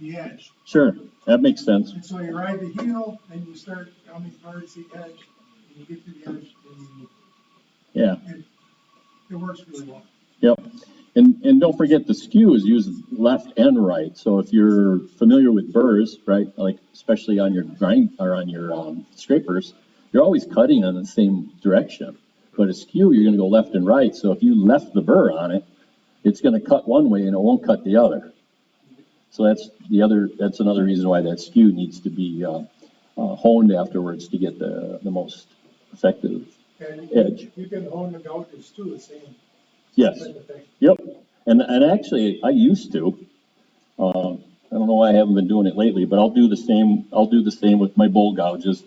the edge. Sure, that makes sense. And so you ride the heel and you start coming towards the edge, and you get to the edge, and Yeah, it works really well. yep. And don't forget, the skew is used left and right, so if you're familiar with burrs, right, like especially on your grind, or on your scrapers, you're always cutting in the same direction. But a skew, you're gonna go left and right, so if you left the burr on it, it's gonna cut one way and it won't cut the other. So that's another reason why that skew needs to be honed afterwards to get the most effective And edge. you can hone the gouges too, the same. Yes, type of thing. yep. And actually, I used to. I don't know why I haven't been doing it lately, but I'll do the same with my bowl gouges.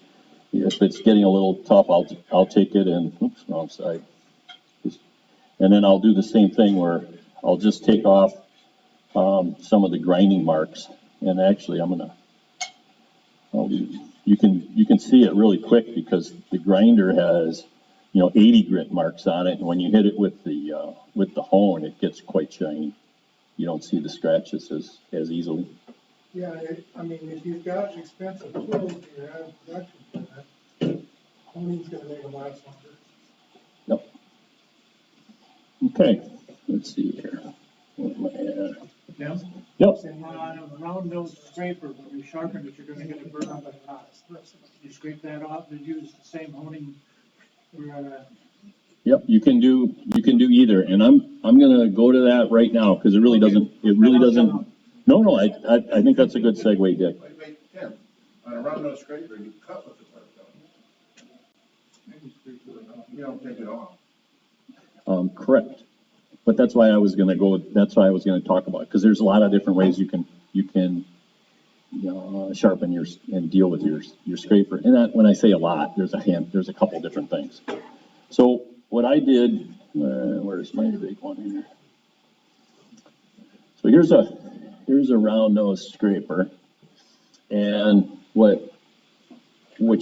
If it's getting a little tough, I'll take it and, oops, wrong side. And then I'll do the same thing where I'll just take off some of the grinding marks. And actually, you can see it really quick because the grinder has, 80 grit marks on it. And when you hit it with the hone, it gets quite shiny. You don't see the scratches as easily. Yeah, I mean, if you've got expensive tools and you're out of production for that, honing's gonna make them last longer. Yep. Okay, let's see here. What am I at? Yeah. Yep, And on a round nose scraper, when you sharpen it, you're gonna get a burn on the top. You scrape that off and use the same honing. yep, you can do either, and I'm gonna go to that right now, because it really doesn't, no, I think that's a good segue, Dick. Wait, Tim, on a round nose scraper, you cut with the part, don't you? You don't take it off. Correct, but that's why I was gonna talk about it, because there's a lot of different ways you can sharpen and deal with your scraper, and that, when I say a lot, there's a couple different things. So what I did, where's my big one here? So here's a round nose scraper, and what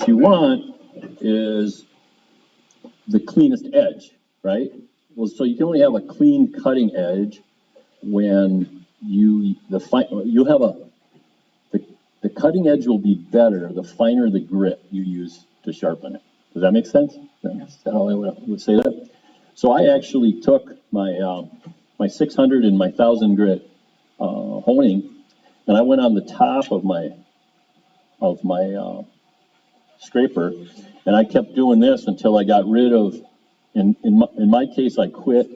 you want is the cleanest edge, right? Well, so you can only have a clean cutting edge when the cutting edge will be better the finer the grit you use to sharpen it. Does that make sense? Is that how I would say that? So I actually took my 600 and my 1000 grit honing, and I went on the top of my scraper, and I kept doing this until I got rid of. In my case, I quit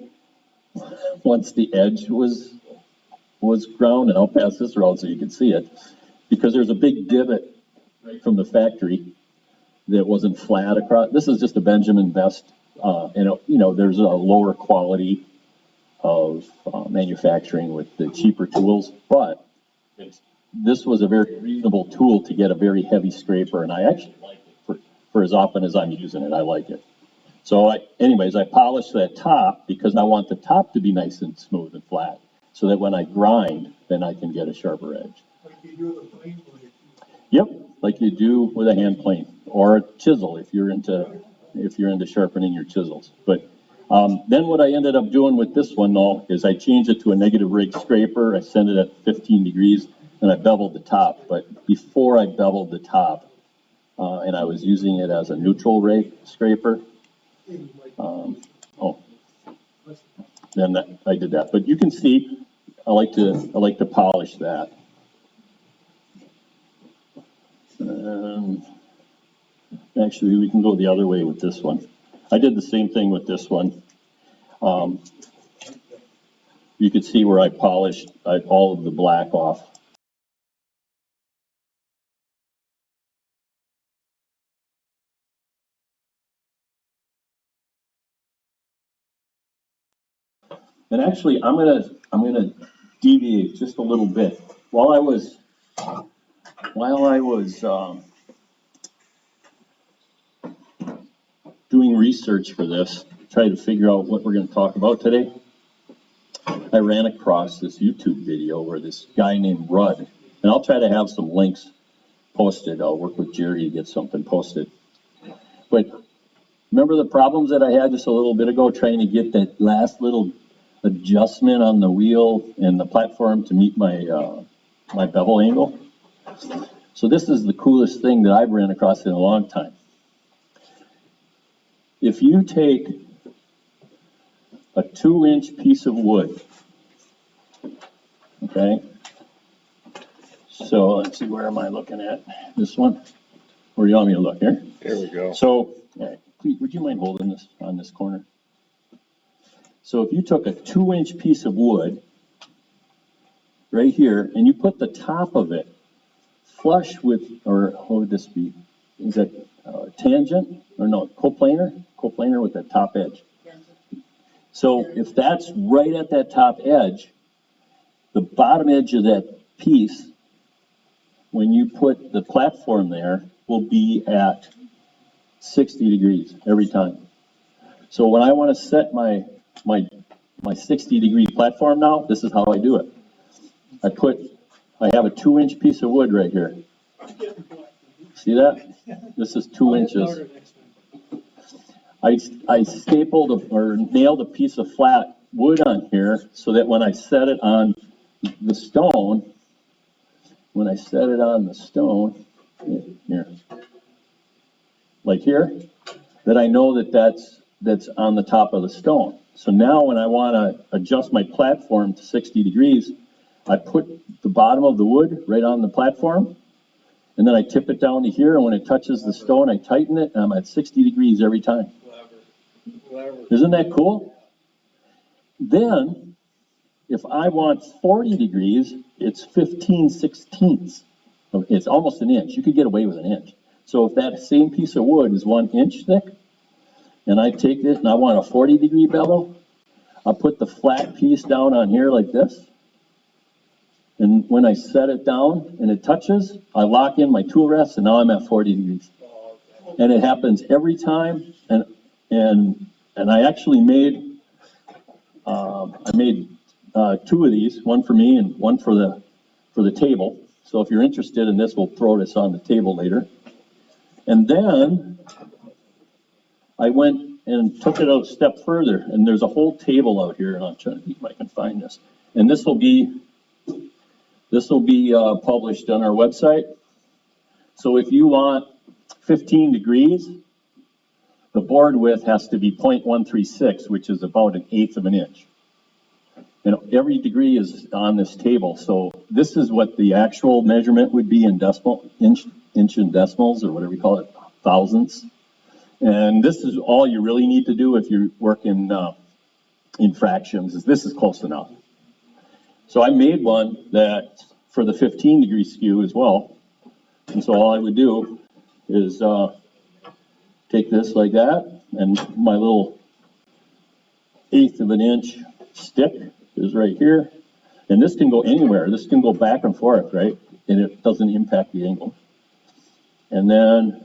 once the edge was ground, and I'll pass this around so you can see it, because there's a big divot right from the factory that wasn't flat across. This is just a Benjamin Best, and there's a lower quality of manufacturing with the cheaper tools, but this was a very reasonable tool to get a very heavy scraper, and I actually like it for as often as I'm using it. I like it. So anyways, I polished that top because I want the top to be nice and smooth and flat, so that when I grind, then I can get a sharper edge. Like you do with a plane blade. Yep, like you do with a hand plane or a chisel if you're into sharpening your chisels. But then what I ended up doing with this one though is I changed it to a negative rake scraper. I sent it at 15 degrees and I beveled the top. But before I beveled the top, and I was using it as a neutral rake scraper, then I did that. But you can see, I like to polish that. Actually, we can go the other way with this one. I did the same thing with this one. You can see where I polished all of the black off. And actually, I'm gonna deviate just a little bit. While I was doing research for this, trying to figure out what we're going to talk about today, I ran across this YouTube video where this guy named Rudd, and I'll try to have some links posted. I'll work with Jerry to get something posted. But remember the problems that I had just a little bit ago, trying to get that last little adjustment on the wheel and the platform to meet my, my bevel angle? So this is the coolest thing that I've ran across in a long time. If you take a 2-inch piece of wood, okay? So let's see, where am I looking at? This one? Where do you want me to look, here? Here we go. So, please, would you mind holding this on this corner? So if you took a 2-inch piece of wood right here, and you put the top of it flush with, or what would this be? Is that tangent, or no, coplanar? Coplanar with the top edge. So if that's right at that top edge, the bottom edge of that piece, when you put the platform there, will be at 60 degrees every time. So when I want to set my 60-degree platform now, this is how I do it. I have a 2-inch piece of wood right here. See that? This is 2 inches. I stapled or nailed a piece of flat wood on here so that when I set it on the stone, here, like here, that I know that that's on the top of the stone. So now when I want to adjust my platform to 60 degrees, I put the bottom of the wood right on the platform, and then I tip it down to here, and when it touches the stone, I tighten it, and I'm at 60 degrees every time. Isn't that cool? Then, if I want 40 degrees, it's 15/16. It's almost an inch. You could get away with an inch. So if that same piece of wood is 1 inch thick, and I take it and I want a 40-degree bevel, I'll put the flat piece down on here like this. And when I set it down and it touches, I lock in my tool rest, and now I'm at 40 degrees. And it happens every time. And I actually made, I made 2 of these, one for me and one for the table. So if you're interested in this, we'll throw this on the table later. And then I went and took it a step further, and there's a whole table out here, and I'm trying to see if I can find this. And this will be published on our website. So if you want 15 degrees, the board width has to be 0.136, which is about 1/8 of an inch. And every degree is on this table. So this is what the actual measurement would be in inch and decimals, or whatever you call it, thousandths. And this is all you really need to do if you work in fractions, is this is close enough. So I made one that for the 15-degree skew as well. And so all I would do is take this like that, and my little 1/8 of an inch stick is right here. And this can go anywhere. This can go back and forth, right? And it doesn't impact the angle. And then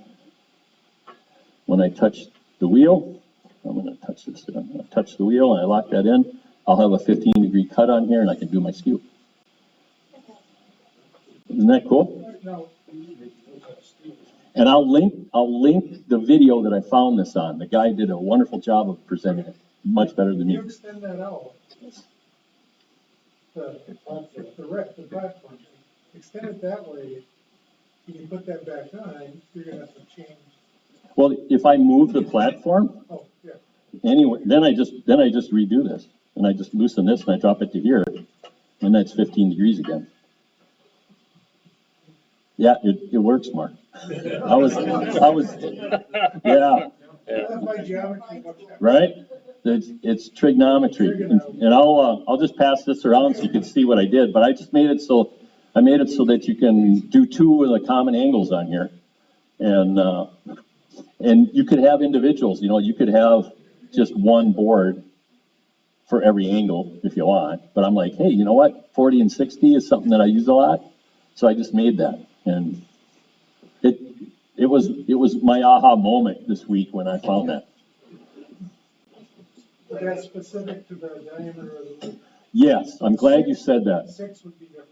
when I touch the wheel, I'm going to touch this. I'm going to touch the wheel, and I lock that in. I'll have a 15-degree cut on here, and I can do my skew. Isn't that cool? And I'll link the video that I found this on. The guy did a wonderful job of presenting it, much better than me. You extend that out. The platform, extend it that way, you can put that back on, you're gonna have to change. Well, if I move the platform, Oh, yeah. anyway, then I just redo this, and I just loosen this, and I drop it to here, and that's 15 degrees again. Yeah, it works, Mark. I was, yeah. That's my geometry book. Right? It's trigonometry, and I'll just pass this around so you can see what I did. But I just made it so that you can do 2 of the common angles on here, and you could have individuals. You know, you could have just one board for every angle if you want. But I'm like, hey, you know what? 40 and 60 is something that I use a lot, so I just made that, and it was my aha moment this week when I found that. But that's specific to the diameter of the. Yes, I'm glad you said that. 6 would be different.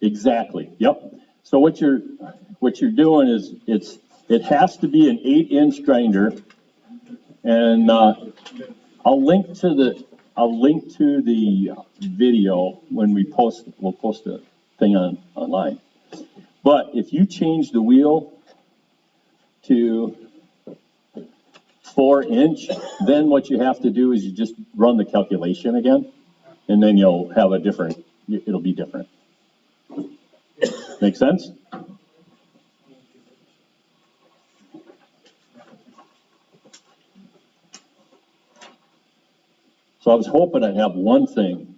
Exactly. Yep. So what you're doing is It has to be an 8-inch grinder, and I'll link to the video when we'll post a thing online. But if you change the wheel to 4-inch, then what you have to do is you just run the calculation again, and then you'll have it'll be different. Make sense? So I was hoping I'd have one thing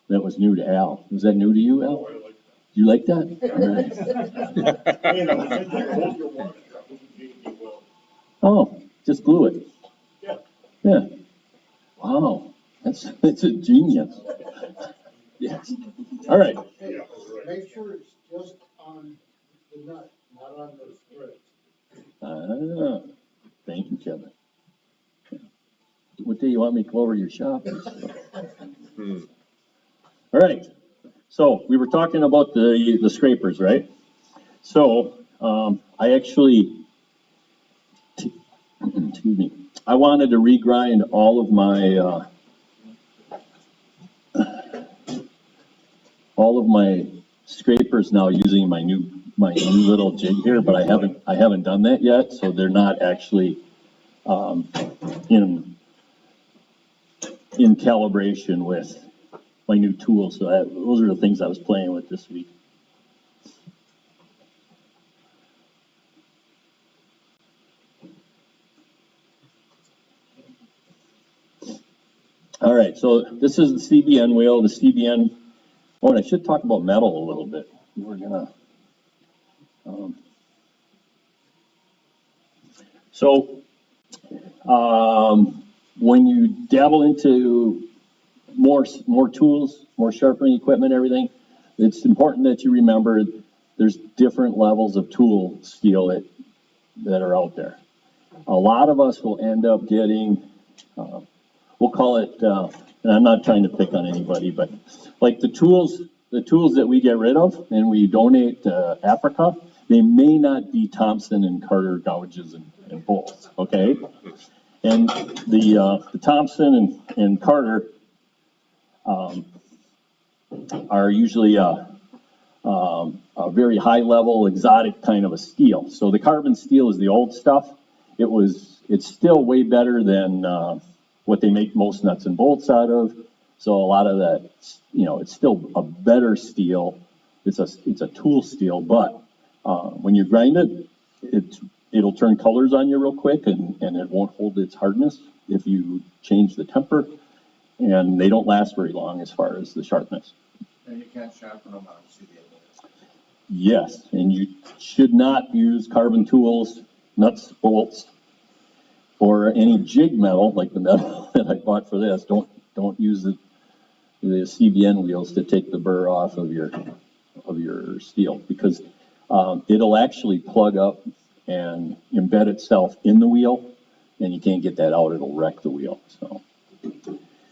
that was new to Al. Was that new to you, Al? You like that? All right. Oh, just glue it. Yeah. Yeah. Wow, that's a genius. Yes. All right. Make sure it's just on the nut, not on those threads. Thank you, Kevin. What day you want me to go over your shop? All right. So we were talking about the scrapers, right? So I actually, excuse me, I wanted to regrind all of my scrapers now using my new little jig here, but I haven't done that yet, so they're not actually in calibration with my new tools. So those are the things I was playing with this week. All right, so this is the CBN wheel. The CBN, oh, and I should talk about metal a little bit. We're gonna, when you dabble into more tools, more sharpening equipment, everything, it's important that you remember there's different levels of tool steel that are out there. A lot of us will end up getting, we'll call it, and I'm not trying to pick on anybody, but like the tools that we get rid of and we donate to Africa, they may not be Thompson and Carter gouges and bolts, okay? And the Thompson and Carter are usually a very high level exotic kind of a steel. So the carbon steel is the old stuff. It's still way better than what they make most nuts and bolts out of. So a lot of that, it's still a better steel. It's a tool steel, but when you grind it, it'll turn colors on you real quick, and it won't hold its hardness if you change the temper, and they don't last very long as far as the sharpness. And you can't sharpen them on CBN. Yes, and you should not use carbon tools, nuts, bolts, or any jig metal like the metal that I bought for this. Don't use the CBN wheels to take the burr off of your steel, because it'll actually plug up and embed itself in the wheel, and you can't get that out. It'll wreck the wheel.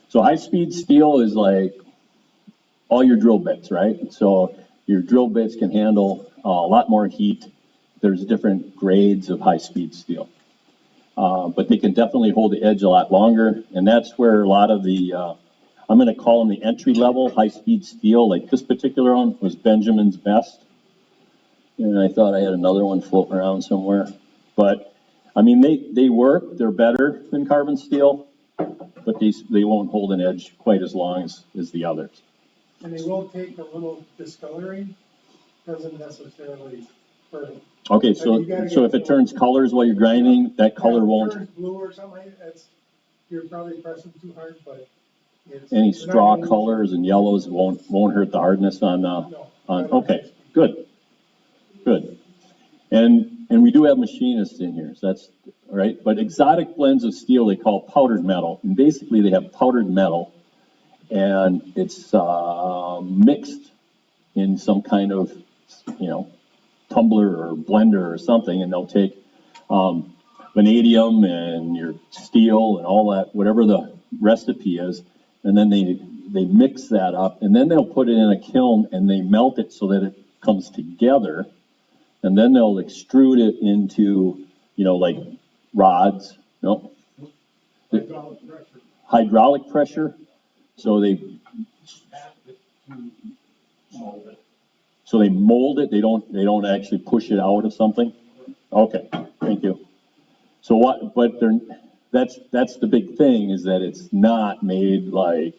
So high-speed steel is like all your drill bits, right? So your drill bits can handle a lot more heat. There's different grades of high-speed steel, but they can definitely hold the edge a lot longer, and that's where a lot of the I'm going to call them the entry-level high-speed steel. Like this particular one was Benjamin's Best, and I thought I had another one floating around somewhere. But I mean, they work. They're better than carbon steel, but they won't hold an edge quite as long as the others. And they will take a little discoloring, doesn't necessarily burn. Okay, so if it turns colors while you're grinding, that color won't. If it turns blue or something, you're probably pressing too hard, but Any straw colors and yellows won't hurt the hardness on. Okay, good. And we do have machinists in here, so that's right. But exotic blends of steel they call powdered metal, and basically they have powdered metal, and it's mixed in some kind of tumbler or blender or something, and they'll take vanadium and your steel and all that, whatever the recipe is, and then they mix that up, and then they'll put it in a kiln and they melt it so that it comes together, and then they'll extrude it into, like rods, Hydraulic pressure, hydraulic pressure. So they tap it to mold it. So they mold it, they don't actually push it out of something? Okay, thank you. So but that's the big thing, is that it's not made like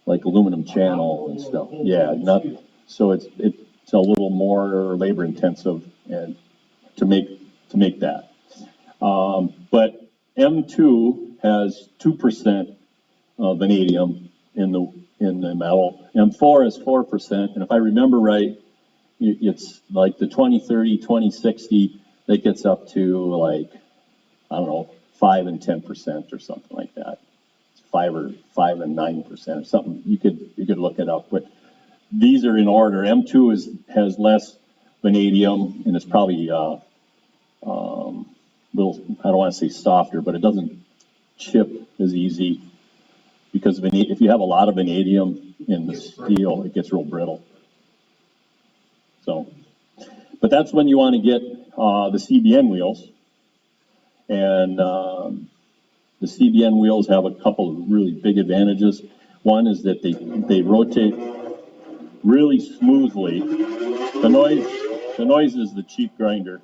aluminum channel and stuff. Yeah, so it's a little more labor intensive and to make that. But M2 has 2% vanadium in the metal. M4 is 4%, and if I remember right, it's like the 2030, 2060, that gets up to like, I don't know, 5 and 10% or something like that. 5 and 9% or something. You could look it up, but these are in order. M2 has less vanadium, and it's probably little, I don't want to say softer, but it doesn't chip as easy, because if you have a lot of vanadium in the steel, it gets real brittle. So, but that's when you want to get the CBN wheels, and the CBN wheels have a couple of really big advantages. One is that they rotate really smoothly. The noise is the cheap grinder,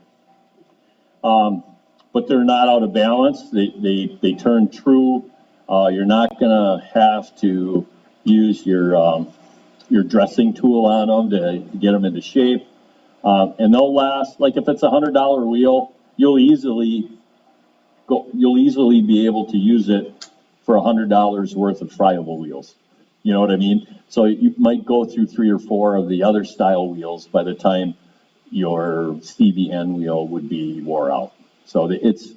but they're not out of balance. They turn true. You're not gonna have to use your dressing tool on them to get them into shape, and they'll last. Like if it's $100 wheel, you'll easily be able to use it for $100 worth of friable wheels. You know what I mean? So you might go through 3 or 4 of the other style wheels by the time your CBN wheel would be wore out. So it's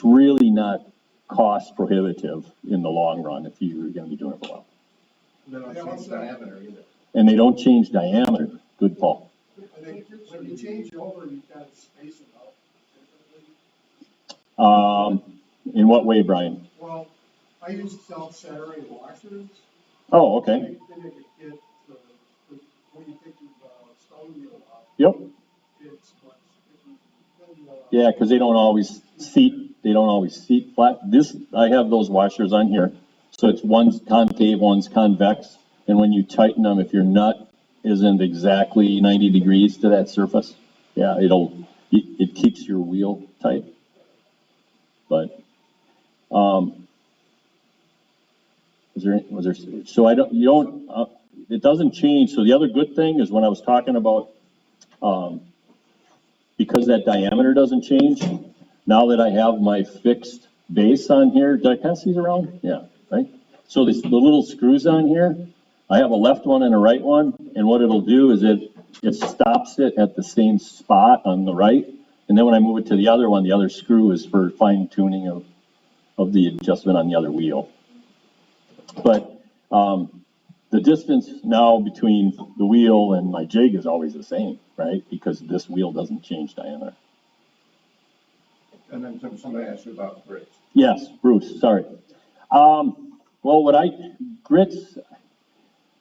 really not cost prohibitive in the long run if you're going to be doing it for a while. They don't change diameter either. And they don't change diameter. Good, Paul. I think when you change over, you've got to space it out differently. In what way, Brian? Well, I use self-centering washers. Oh, okay. Then you could get when you take your stone wheel out, Yep. it's much different. Yeah, because they don't always seat flat. I have those washers on here. So it's one's concave, one's convex. And when you tighten them, if your nut isn't exactly 90 degrees to that surface, yeah, it keeps your wheel tight. But, it doesn't change. So the other good thing is when I was talking about, because that diameter doesn't change, now that I have my fixed base on here, did I pass these around? Yeah, right? So the little screws on here, I have a left one and a right one, and what it'll do is it stops it at the same spot on the right, and then when I move it to the other one, the other screw is for fine tuning of the adjustment on the other wheel. But the distance now between the wheel and my jig is always the same, right? Because this wheel doesn't change diameter. And then somebody asked you about grits. Yes, Bruce, sorry. Well, grits,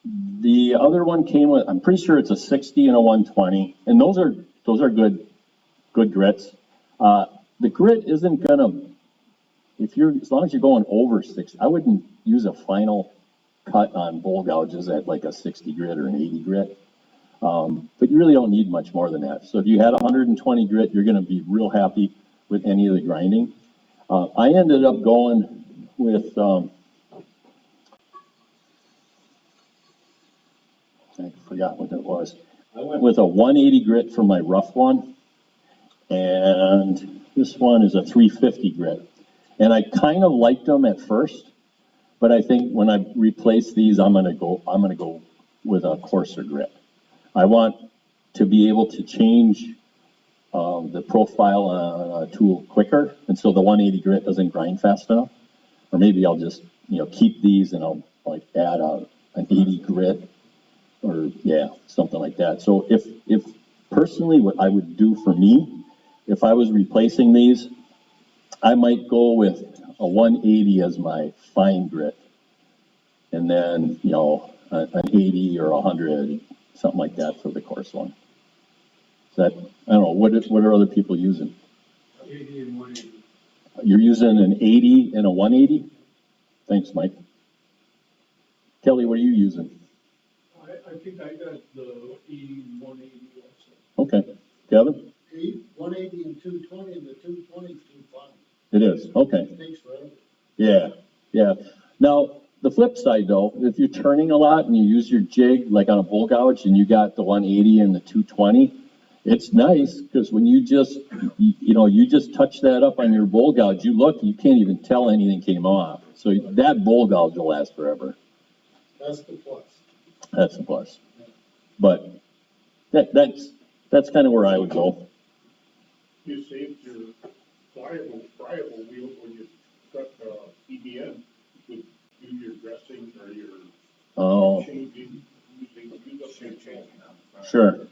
the other one came with, I'm pretty sure it's a 60 and a 120, and those are good grits. The grit isn't gonna, as long as you're going over 60, I wouldn't use a final cut on bowl gouges at like a 60 grit or an 80 grit. But you really don't need much more than that. So if you had 120 grit, you're gonna be real happy with any of the grinding. I ended up going with, I forgot what it was. I went with a 180 grit for my rough one, and this one is a 350 grit. And I kind of liked them at first, but I think when I replace these, I'm gonna go with a coarser grit. I want to be able to change the profile on a tool quicker, and so the 180 grit doesn't grind fast enough. Or maybe I'll just keep these and I'll like add an 80 grit, or yeah, something like that. So if personally, what I would do for me, if I was replacing these, I might go with a 180 as my fine grit, and then an 80 or 100, something like that for the coarse one. Does that I don't know, what are other people using? 80 and 180. You're using an 80 and a 180? Thanks, Mike. Kelly, what are you using? I think I got the 180 also. Okay. Kevin? 180 and 220, and the 220 is too fine. It is, okay. It takes forever. Yeah, yeah. Now, the flip side though, if you're turning a lot and you use your jig like on a bull gouge and you got the 180 and the 220, it's nice because when you just, you just touch that up on your bull gouge, you look, you can't even tell anything came off. So that bull gouge will last forever. That's the plus. That's the plus. But that's kind of where I would go. You saved your friable wheels when you cut EBN, you could do your dressing or your changing, use up your changing. Sure.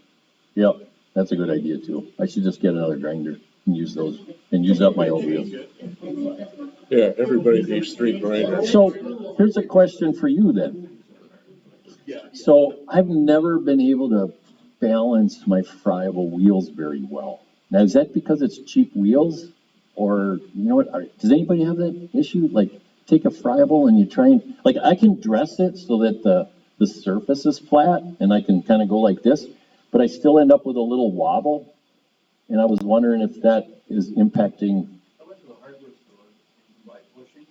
Yep, that's a good idea too. I should just get another grinder and use those, and use up my old wheels. Yeah, everybody needs 3 grinders. So here's a question for you then. So I've never been able to balance my friable wheels very well. Now, is that because it's cheap wheels? Or, you know what, does anybody have that issue? Like, take a friable and you try and, like, I can dress it so that the surface is flat and I can kind of go like this, but I still end up with a little wobble. And I was wondering if that is impacting. I went to the hardware store and buy bushings,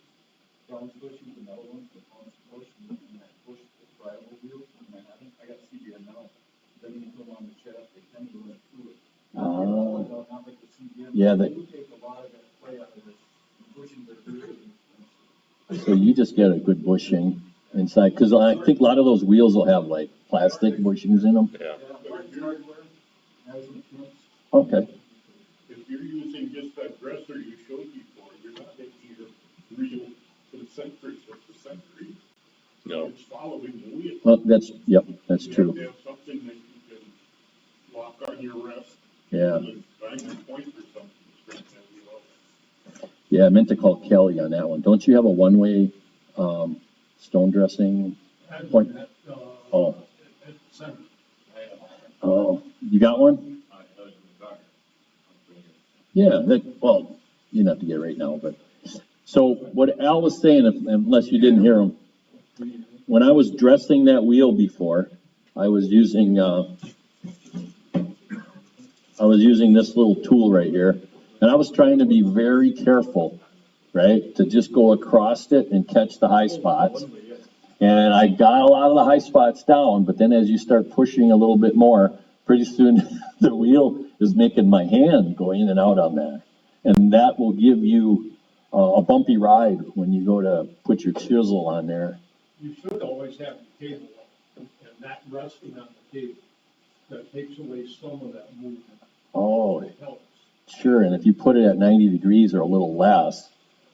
bronze bushings, and metal ones, the bronze bush, and I pushed the friable wheels, and I got CBN now. Then you put them on the shaft, they tend to run through it. Not like the CBN. Yeah, They do take a lot of that play out of it. The bushings are really expensive. So you just get a good bushing inside, because I think a lot of those wheels will have like plastic bushings in them. Yeah. Okay. If you're using just that dresser you showed before, you're not making your reel to the center, the center. No. It's following the wheel. Well, that's true. You have to have something that you can lock on your rest. Yeah. Find your point or something to straighten that wheel out. Yeah, I meant to call Kelly on that one. Don't you have a one-way, stone dressing point? Oh. At center. Oh, you got one? Yeah, well, you don't have to get it right now, but, so what Al was saying, unless you didn't hear him, when I was dressing that wheel before, I was using this little tool right here, and I was trying to be very careful, right, to just go across it and catch the high spots. And I got a lot of the high spots down, but then as you start pushing a little bit more, pretty soon the wheel is making my hand go in and out on that. And that will give you a bumpy ride when you go to put your chisel on there. You should always have the table and not resting on the table. That takes away some of that movement. Oh, It helps. sure, and if you put it at 90 degrees or a little less,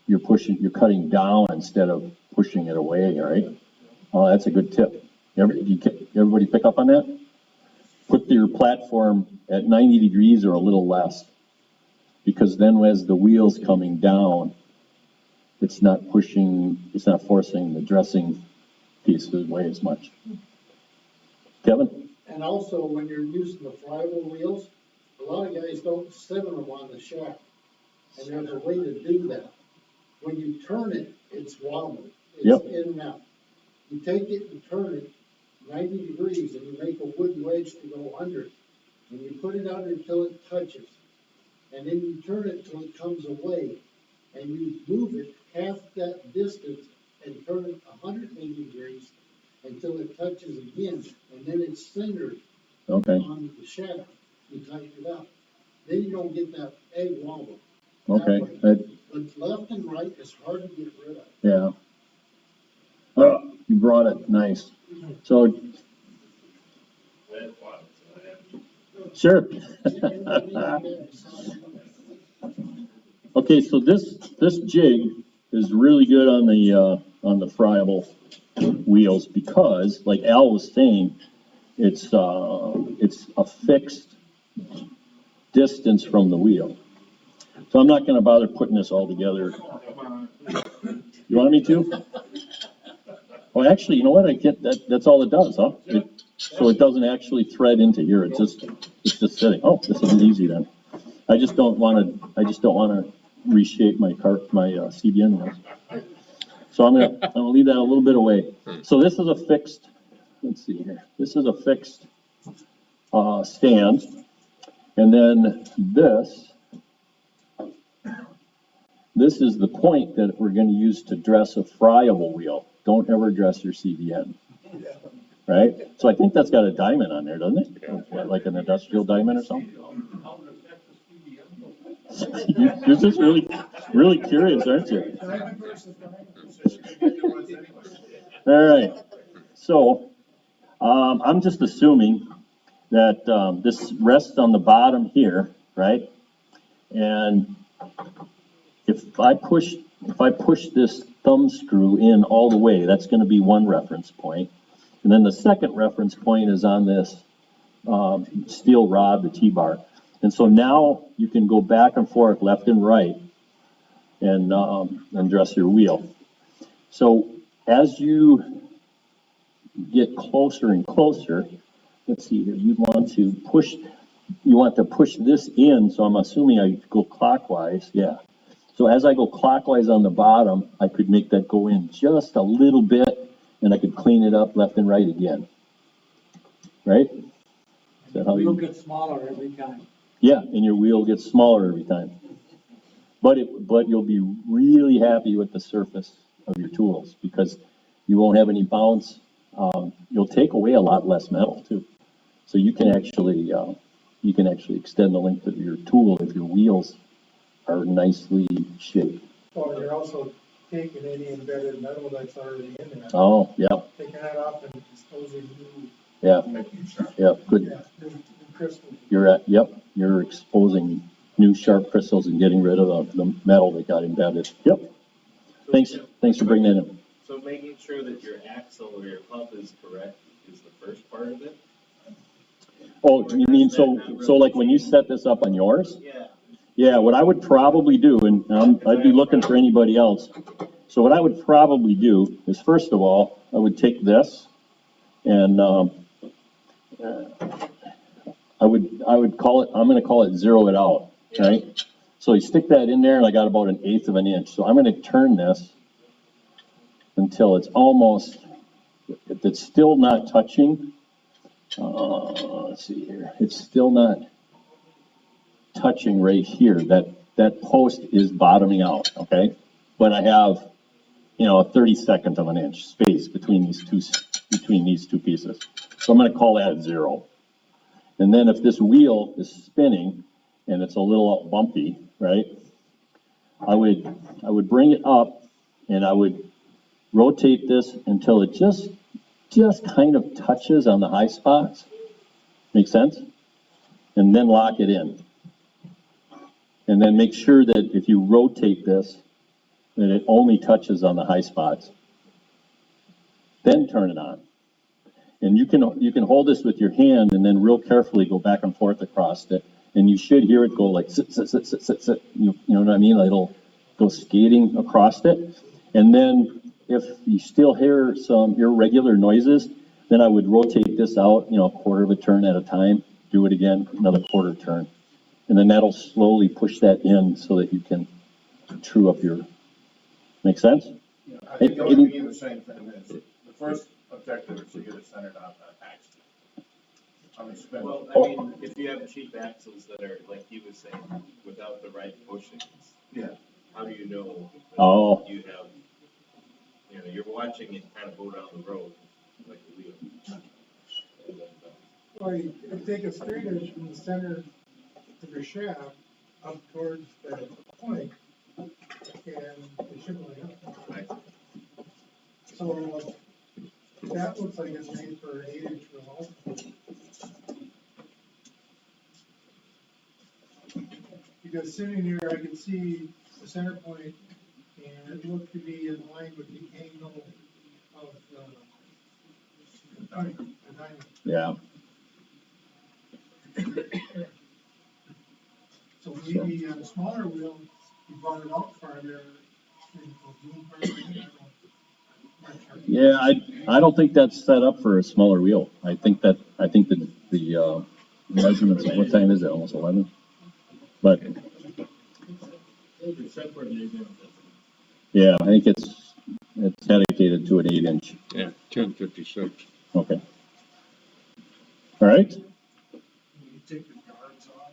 you're cutting down instead of pushing it away, right? Oh, that's a good tip. Everybody pick up on that? Put your platform at 90 degrees or a little less. Because then as the wheel's coming down, it's not forcing the dressing piece away as much. Kevin? And also, when you're using the friable wheels, a lot of guys don't center them on the shaft. And there's a way to do that. When you turn it, it's wobbly. It's in and out. You take it and turn it 90 degrees and you make a wooden wedge to go under it. And you put it under until it touches. And then you turn it till it comes away. And you move it half that distance and turn it 180 degrees until it touches again. And then it's centered on the shaft. You tighten it up. Then you don't get that egg wobble. Okay. But left and right is hard to get rid of. Yeah. Oh, you brought it. Nice. So. Sure. Okay, so this jig is really good on the friable wheels because, like Al was saying, it's a fixed distance from the wheel. So I'm not going to bother putting this all together. You want me to? Oh, actually, you know what? I get that. That's all it does, huh? So it doesn't actually thread into here, it's just sitting. Oh, this will be easy then. I just don't wanna reshape my CBN wheels. So I'm gonna leave that a little bit away. So this is a fixed, let's see here, this is a fixed, stand. And then this is the point that we're gonna use to dress a friable wheel. Don't ever dress your CBN. Right? So I think that's got a diamond on there, doesn't it? Like an industrial diamond or something? You're just really curious, aren't you? All right. So, I'm just assuming that, this rests on the bottom here, right? And if I push this thumb screw in all the way, that's gonna be one reference point. And then the second reference point is on this, steel rod, the T-bar. And so now you can go back and forth, left and right, and dress your wheel. So as you get closer and closer, let's see here, you want to push this in, so I'm assuming I go clockwise, yeah. So as I go clockwise on the bottom, I could make that go in just a little bit, and I could clean it up left and right again. Right? Is that how Wheel you? gets smaller every time. Yeah, and your wheel gets smaller every time. But you'll be really happy with the surface of your tools because you won't have any bounce. You'll take away a lot less metal too. So you can actually extend the length of your tool if your wheels are nicely shaped. Well, you're also taking any embedded metal that's already in there, Oh, yeah, taking that off and exposing new, yeah, yeah, good. yeah, new crystals. You're exposing new sharp crystals and getting rid of the metal that got embedded. Yep. Thanks for bringing that in. So making sure that your axle or your pump is correct is the first part of it? Oh, you mean, so like when you set this up on yours? Yeah. Yeah, what I would probably do, and I'd be looking for anybody else. So what I would probably do is, first of all, I would take this and, I would call it, I'm gonna call it zero it out, right? So you stick that in there and I got about 1/8 of an inch. So I'm gonna turn this until it's almost, if it's still not touching, let's see here, it's still not touching right here. That post is bottoming out, okay? But I have, a 32nd of an inch space between these two pieces. So I'm gonna call that 0. And then if this wheel is spinning and it's a little bumpy, right? I would bring it up and I would rotate this until it just kind of touches on the high spots. Make sense? And then lock it in. And then make sure that if you rotate this, that it only touches on the high spots. Then turn it on. And you can hold this with your hand and then real carefully go back and forth across it. And you should hear it go like sit, sit, sit, sit, sit, sit. You know what I mean? Like it'll go skating across it. And then if you still hear some irregular noises, then I would rotate this out, a quarter of a turn at a time. Do it again, another quarter turn. And then that'll slowly push that in so that you can true up your, make sense? Yeah, I think I would be the same thing as, the first objective is to get it centered on the axle. On the spindle. Well, I mean, if you have cheap axles that are, like he was saying, without the right bushings. Yeah. How do you know Oh. that you have, you're watching it kind of go down the road like a wheel. And then, Well, you take a straight edge from the center of your shaft up towards that point, and it should line up. So that looks like it's made for an 8-inch revolve. Because sitting here, I can see the center point, and it looked to be in line with the angle of the diamond. Yeah. So maybe on a smaller wheel, you brought it out farther. Yeah, I don't think that's set up for a smaller wheel. I think the measurements, what time is it, almost 11? But, yeah, I think it's dedicated to an 8-inch. Yeah, 1056. Okay. All right. You take the guards off.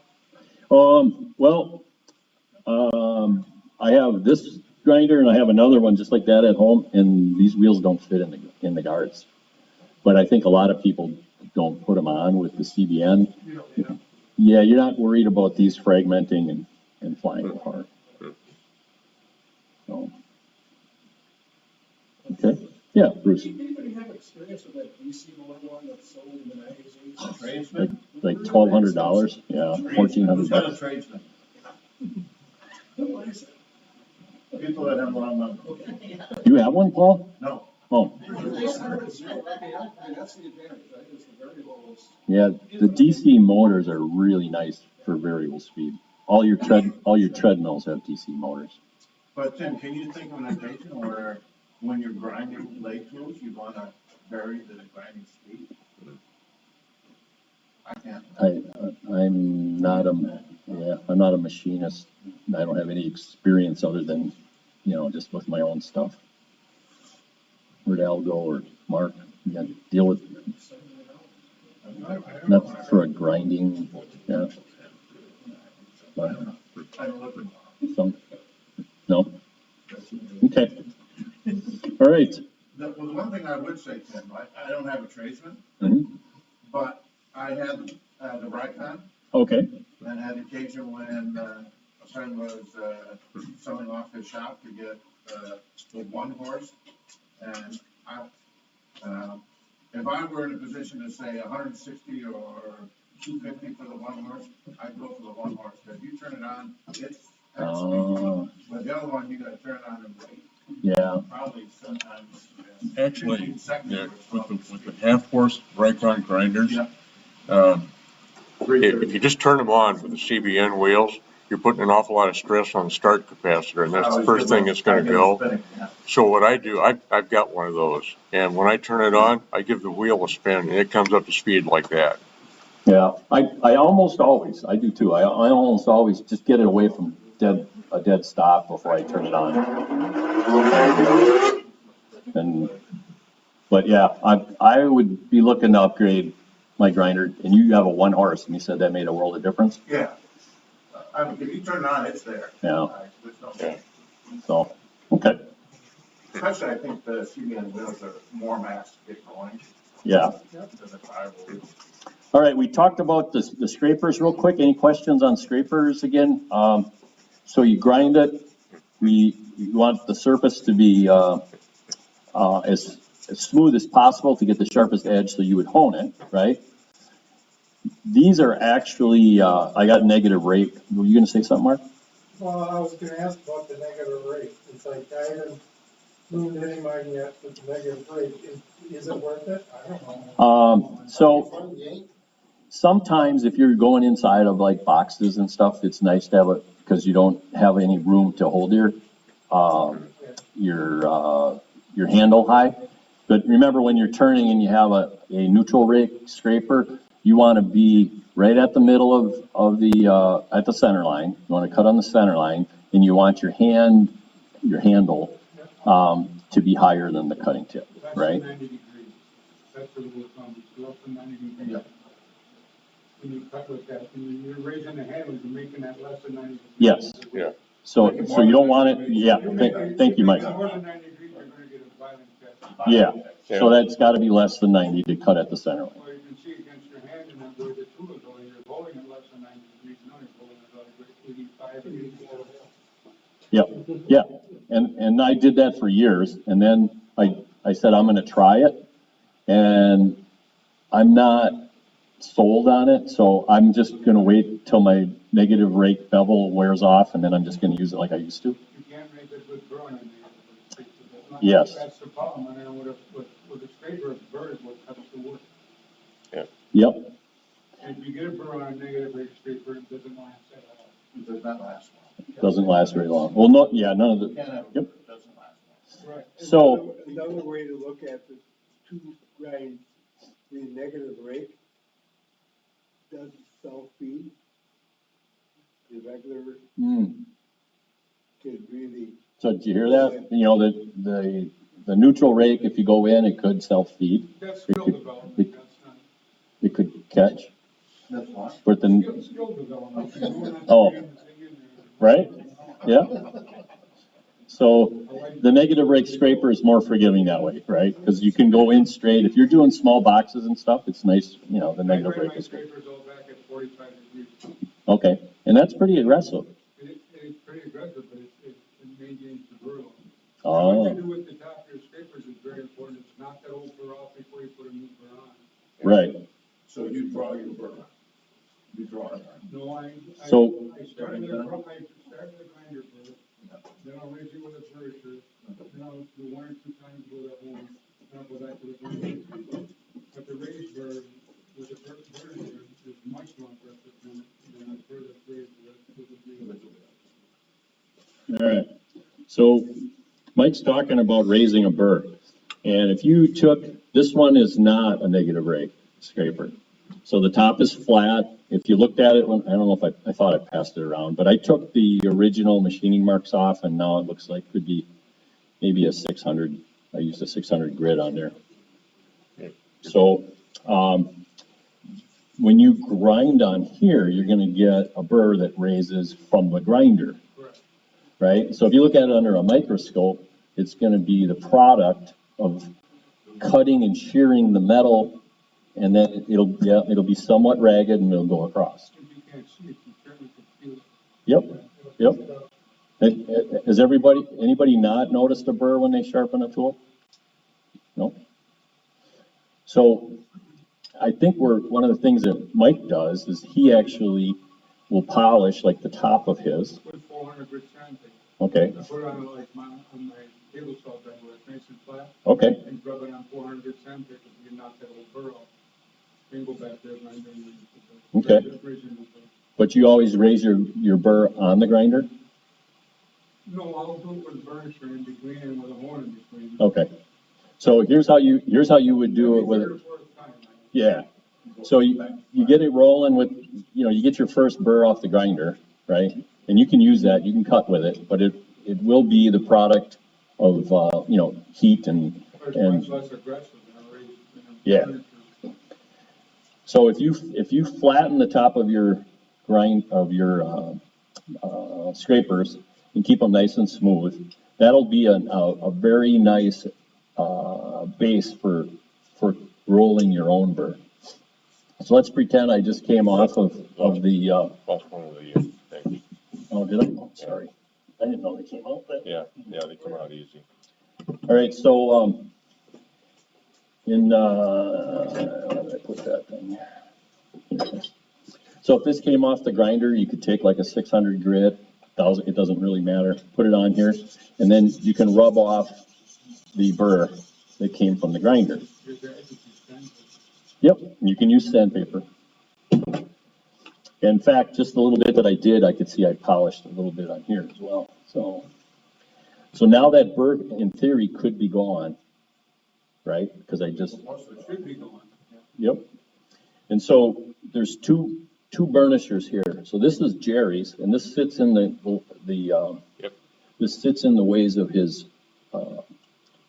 I have this grinder and I have another one just like that at home, and these wheels don't fit in the guards. But I think a lot of people don't put them on with the CBN. You don't need them. Yeah, you're not worried about these fragmenting and flying apart. So. Okay, yeah, Bruce. Anybody have experience with that DC motor one that's sold in the magazines? Like $1,200, yeah, $1,400. Tradesman. What is it? People that have a lot of money. You have one, Paul? No. Oh, They start at 0 RPM, and that's the advantage, right, is the variables. yeah, the DC motors are really nice for variable speed. All your treadmills have DC motors. But Tim, can you think of an occasion where when you're grinding leg tools, you wanna vary the grinding speed? I can't. I'm not a machinist. I don't have any experience other than, just with my own stuff. Where'd Al go, or Mark? You got to deal with, not for a grinding, yeah. But, no? Okay. All right. The one thing I would say, Tim, I don't have a tradesman, but I had the Rikon. Okay. And had occasion when a friend was selling off his shop to get the 1 horse. And if I were in a position to say 160 or 250 for the 1 horse, I'd go for the 1 horse. If you turn it on, it's excellent. But the other one, you gotta turn it on and wait. Yeah. Probably sometimes. Actually, 15 seconds. yeah, with the half-horse Rikon grinders, Yeah. if you just turn them on with the CBN wheels, you're putting an awful lot of stress on the start capacitor, and that's the first thing that's gonna go. So what I do, I've got one of those, and when I turn it on, I give the wheel a spin, and it comes up to speed like that. Yeah, I almost always, I do too, I almost always just get it away from a dead stop before I turn it on. But yeah, I would be looking to upgrade my grinder, and you have a 1 horse, and you said that made a world of difference? Yeah. I mean, if you turn it on, it's there. Yeah. Yeah. So, okay, Especially, I think the CBN wheels are more mass to get going yeah. than the fireball wheels. All right, we talked about the scrapers real quick. Any questions on scrapers again? So you grind it. You want the surface to be as smooth as possible to get the sharpest edge, so you would hone it, right? These are actually, I got negative rate. Were you gonna say something, Mark? Well, I was gonna ask about the negative rate. It's like, I haven't moved any mine yet with the negative rate. Is it worth it? I don't know. So sometimes if you're going inside of like boxes and stuff, it's nice to have it because you don't have any room to hold your handle high. But remember, when you're turning and you have a neutral rake scraper, you want to be right at the middle of the at the center line. You want to cut on the center line, and you want your handle to be higher than the cutting tip, right? 90 degrees. That's where it will come, less than 90 degrees. Yeah. When you cut with that, when you're raising the handle, you're making that less than 90 degrees. Yes. Yeah. So you don't want it. Yeah. Thank you, Mike. More than 90 degrees, you're gonna get a violent cut. Yeah. So that's got to be less than 90 to cut at the center line. Well, you can see against your hand and then where the tool is going, you're holding it less than 90 degrees, now you're holding it about 85, 84. Yep, yeah, and I did that for years, and then I said, I'm gonna try it, and I'm not sold on it, so I'm just gonna wait till my negative rate bevel wears off, and then I'm just gonna use it like I used to. You can't make a good burn on the, Yes. That's the problem, and then with a scraper, a burr is what cuts the wood. Yep, And if you get a burr on a negative rate scraper, it doesn't last at all. It does not last long. doesn't last very long. Well, none of the, You can't have, yep. it doesn't last long. Right. So- Another way to look at two grinds, the negative rake does self-feed. The regular can really, So did you hear that? You know, the neutral rake, if you go in, it could self-feed. That's It skill could, development, it, that's not. it could catch. That's why. But then, Skill development. You don't have to Oh. bring the thing in there. right? Yeah. So the negative rake scraper is more forgiving that way, right? Because you can go in straight. If you're doing small boxes and stuff, it's nice, you know, the I negative bring rake my is good. scrapers all back at 45 degrees. Okay, and that's pretty aggressive. It's pretty aggressive, but it maintains the burr. Oh. What you do with the top of your scrapers is very important. It's knock that old burr off before you put a new burr on. Right. So you draw your burr. You draw it. No, I So- start with a grinder burr, then I'll raise it with a burrisher, then I'll do 1 or 2 times with a horn, then I'll go back to the grinder. But the raised burr with the burrisher is much more aggressive than a burr that's raised with a wheel. All right. So Mike's talking about raising a burr. And if you took, this one is not a negative rake scraper. So the top is flat. If you looked at it, I don't know if I thought I passed it around, but I took the original machining marks off and now it looks like could be maybe a 600. I used a 600 grit on there. So when you grind on here, you're going to get a burr that raises from the grinder, right? So if you look at it under a microscope, it's going to be the product of cutting and shearing the metal, and then it'll be somewhat ragged and it'll go across. If you can't see it, you certainly can feel it. Yep. Has anybody not noticed a burr when they sharpen a tool? No? So I think one of the things that Mike does is he actually will polish like the top of his. With 400 grit sandpaper. Okay. I put it on like on my table saw bed where it's nice and flat. Okay. And rub it on 400 grit sandpaper so you knock that old burr off. Then go back there, grind it. Okay. But you always raise your burr on the grinder? No, I'll do it with a burnisher in between and with a horn in between. Okay. So here's how you would do it with it. Yeah. So you get it rolling with, you get your first burr off the grinder, right? And you can use that, you can cut with it, but it will be the product of, heat and. It's less aggressive than a raised. Yeah. So if you flatten the top of your scrapers and keep them nice and smooth, that'll be a very nice base for rolling your own burr. So let's pretend I just came off of the. Lost one of the things. Oh, did I? Oh, sorry, I didn't know they came out. Yeah, they come out easy. All right, so where did I put that thing? Here. So if this came off the grinder, you could take like a 600 grit, 1000. It doesn't really matter. Put it on here, and then you can rub off the burr that came from the grinder. Yep, you can use sandpaper. In fact, just a little bit that I did, I could see I polished a little bit on here as well. So now that burr, in theory, could be gone, right? Because I just. Most of it should be gone. Yep. And so there's two burnishers here. So this is Jerry's, and this sits in this sits in the ways of his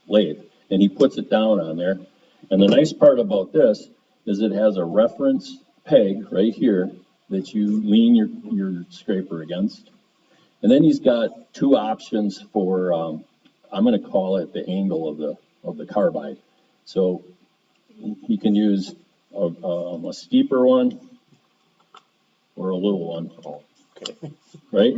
lathe, and he puts it down on there. And the nice part about this is it has a reference peg right here that you lean your scraper against. And then he's got two options for, I'm going to call it the angle of the carbide. So you can use a steeper one or a little one, right?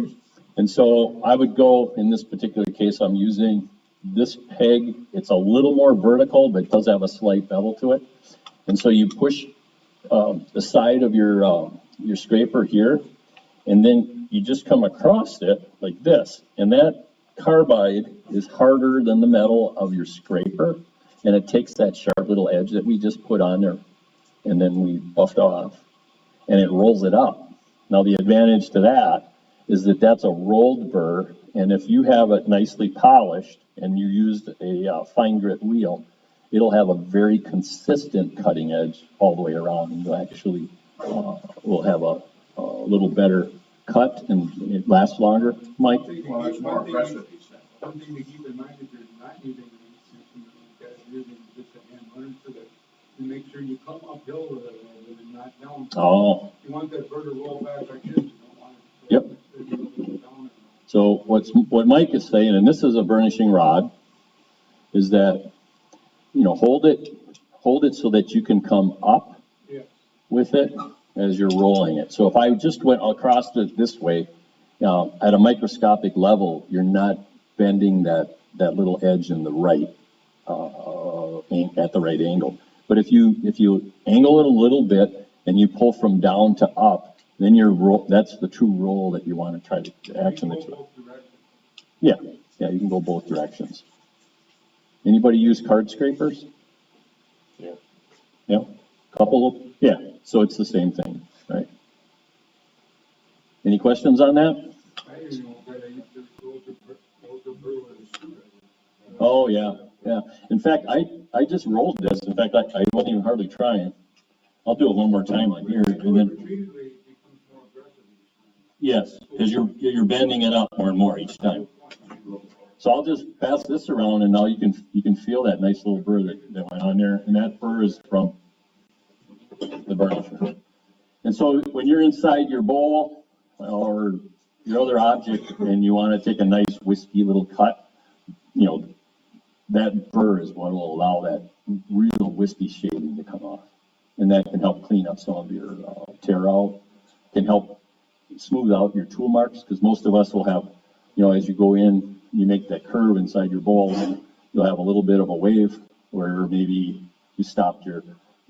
And so I would go, in this particular case, I'm using this peg. It's a little more vertical, but it does have a slight bevel to it. And so you push the side of your scraper here, and then you just come across it like this. And that carbide is harder than the metal of your scraper, and it takes that sharp little edge that we just put on there, and then we buffed off, and it rolls it up. Now the advantage to that is that that's a rolled burr, and if you have it nicely polished and you used a fine grit wheel, it'll have a very consistent cutting edge all the way around, and you actually will have a little better cut and it lasts longer. Mike? Well, it's more impressive. One thing to keep in mind if you're not using an heat sink, and you guys are using just a hand burner so that you make sure you come uphill with it a little bit and not down. Oh, You want that bird to roll back like this, you don't want it. Yep. To go down. so what Mike is saying, and this is a burnishing rod, is that, hold it so that you can come up Yeah. with it as you're rolling it. So if I just went across it this way, at a microscopic level, you're not bending that little edge in the right, at the right angle. But if you angle it a little bit and you pull from down to up, then that's the true roll that you want to try to action it to. Yeah, you can go both directions. Anybody use card scrapers? Yeah. Yeah, couple, yeah, so it's the same thing, right? Any questions on that? I didn't know that I used to roll the bird with a screwdriver. Oh, yeah. In fact, I just rolled this. In fact, I wasn't even hardly trying. I'll do it one more time like here, and then, Repeatedly, it becomes more aggressive each yes, because you're bending it up more and more each time. So I'll just pass this around, and now you can feel that nice little burr that went on there, and that burr is from the burnisher. And so when you're inside your bowl or your other object and you want to take a nice wispy little cut, that burr is what will allow that real wispy shaving to come off. And that can help clean up some of your tear out, can help smooth out your tool marks, because most of us will have, as you go in, you make that curve inside your bowl, and you'll have a little bit of a wave where maybe you stopped your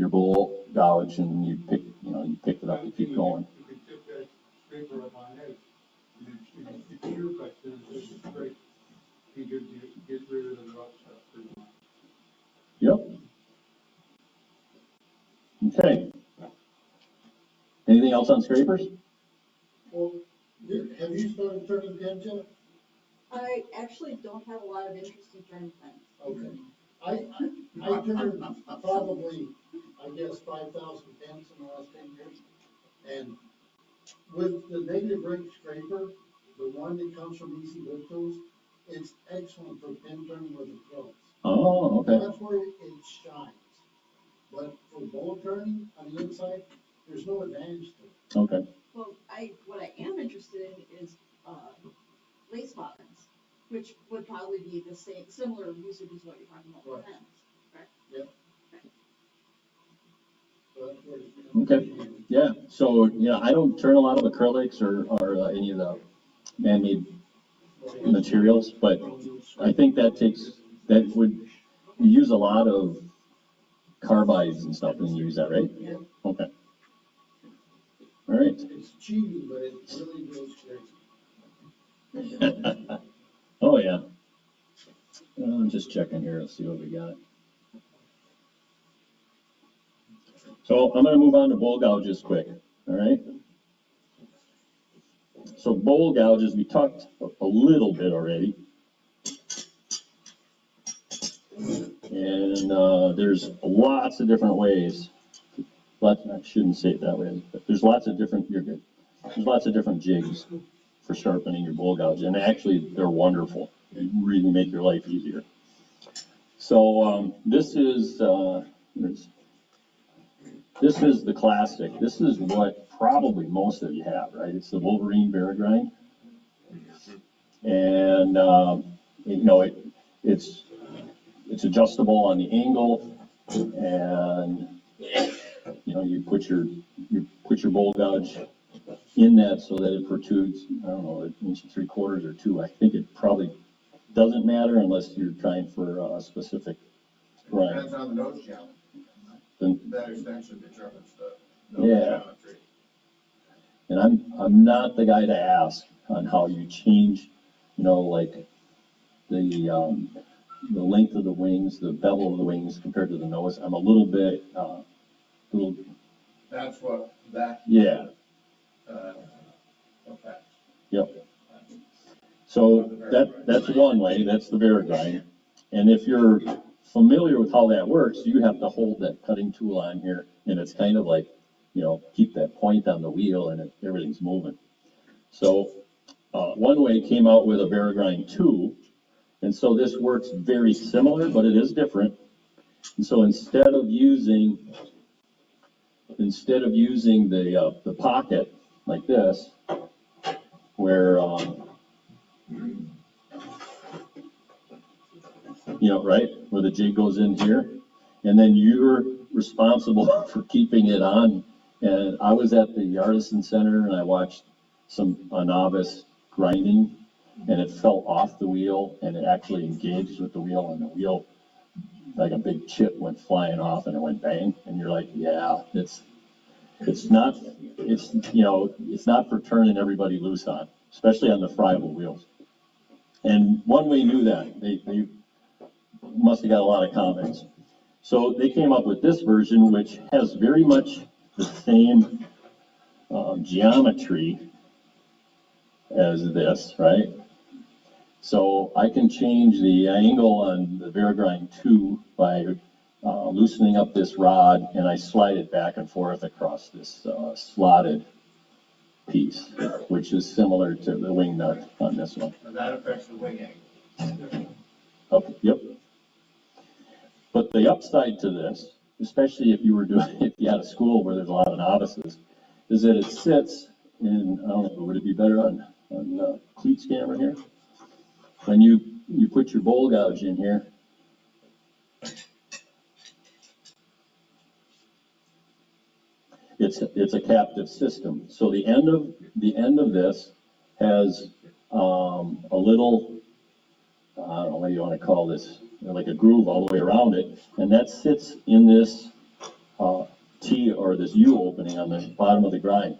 bowl gouge and you picked it up and keep going. You can tip that scraper up on edge. You can sure cut to it straight. You get rid of the rough stuff pretty much. Yep. Okay. Anything else on scrapers? Well, have you started turning pins yet? I actually don't have a lot of interest in turning pens. Okay. I turned probably, I guess, 5,000 pins in the last 10 years. And with the negative rate scraper, the one that comes from Easy Wood Tools, it's excellent for pin turning with the pros. Oh, okay. That's where it shines. But for bowl turning on the inside, there's no advantage to it. Okay. Well, what I am interested in is, lace bobbins, which would probably be the similar usage as what you're talking about with Right. pens, correct? Yep. So that's where it's Okay. Yeah. So I don't turn a lot of acrylics or any of the man-made materials, but I think that would use a lot of carbides and stuff when you use that, right? Yeah. Okay. All right. It's cheating, but it really goes great. Oh, yeah. I'm just checking here. Let's see what we got. So I'm going to move on to bowl gouges quick. All right. So bowl gouges, we talked a little bit already. And there's lots of different ways. I shouldn't say it that way, but there's lots of different, you're good. There's lots of different jigs for sharpening your bowl gouge, and actually they're wonderful. They really make your life easier. So this is the classic. This is what probably most of you have, right? It's the Wolverine bear grind, and it's adjustable on the angle, and you put your bowl gouge in that so that it protrudes, I don't know, 1 3/4 or 2. I think it probably doesn't matter unless you're trying for a specific grind. Depends on the nose geometry. Then- That extension determines the Yeah. nose geometry. And I'm not the guy to ask on how you change, like the length of the wings, the bevel of the wings compared to the nose. I'm a little bit, That's what that, yeah, affects. yep. So that's one way, that's the bear grind. And if you're familiar with how that works, you have to hold that cutting tool on here, and it's kind of like, keep that point on the wheel and everything's moving. So, one way came out with a Varigrind 2, and so this works very similar, but it is different. And so instead of using the pocket like this, where, right, where the jig goes in here, and then you're responsible for keeping it on. And I was at the Artisan Center and I watched a novice grinding, and it fell off the wheel and it actually engaged with the wheel, and the wheel, like a big chip, went flying off and it went bang. And you're like, yeah, it's not for turning everybody loose on, especially on the friable wheels. And One Way knew that. They must have got a lot of comments. So they came up with this version, which has very much the same geometry as this, right? So I can change the angle on the Varigrind 2 by loosening up this rod, and I slide it back and forth across this slotted piece, which is similar to the wing nut on this one. And that affects the wing angle. Okay, yep. But the upside to this, especially if you had a school where there's a lot of novices, is that it sits in, I don't know, would it be better on Cleat's camera here? When you put your bowl gouge in here, it's a captive system. So the end of this has a little, I don't know, what do you want to call this, like a groove all the way around it, and that sits in this T, or this U opening on the bottom of the grind.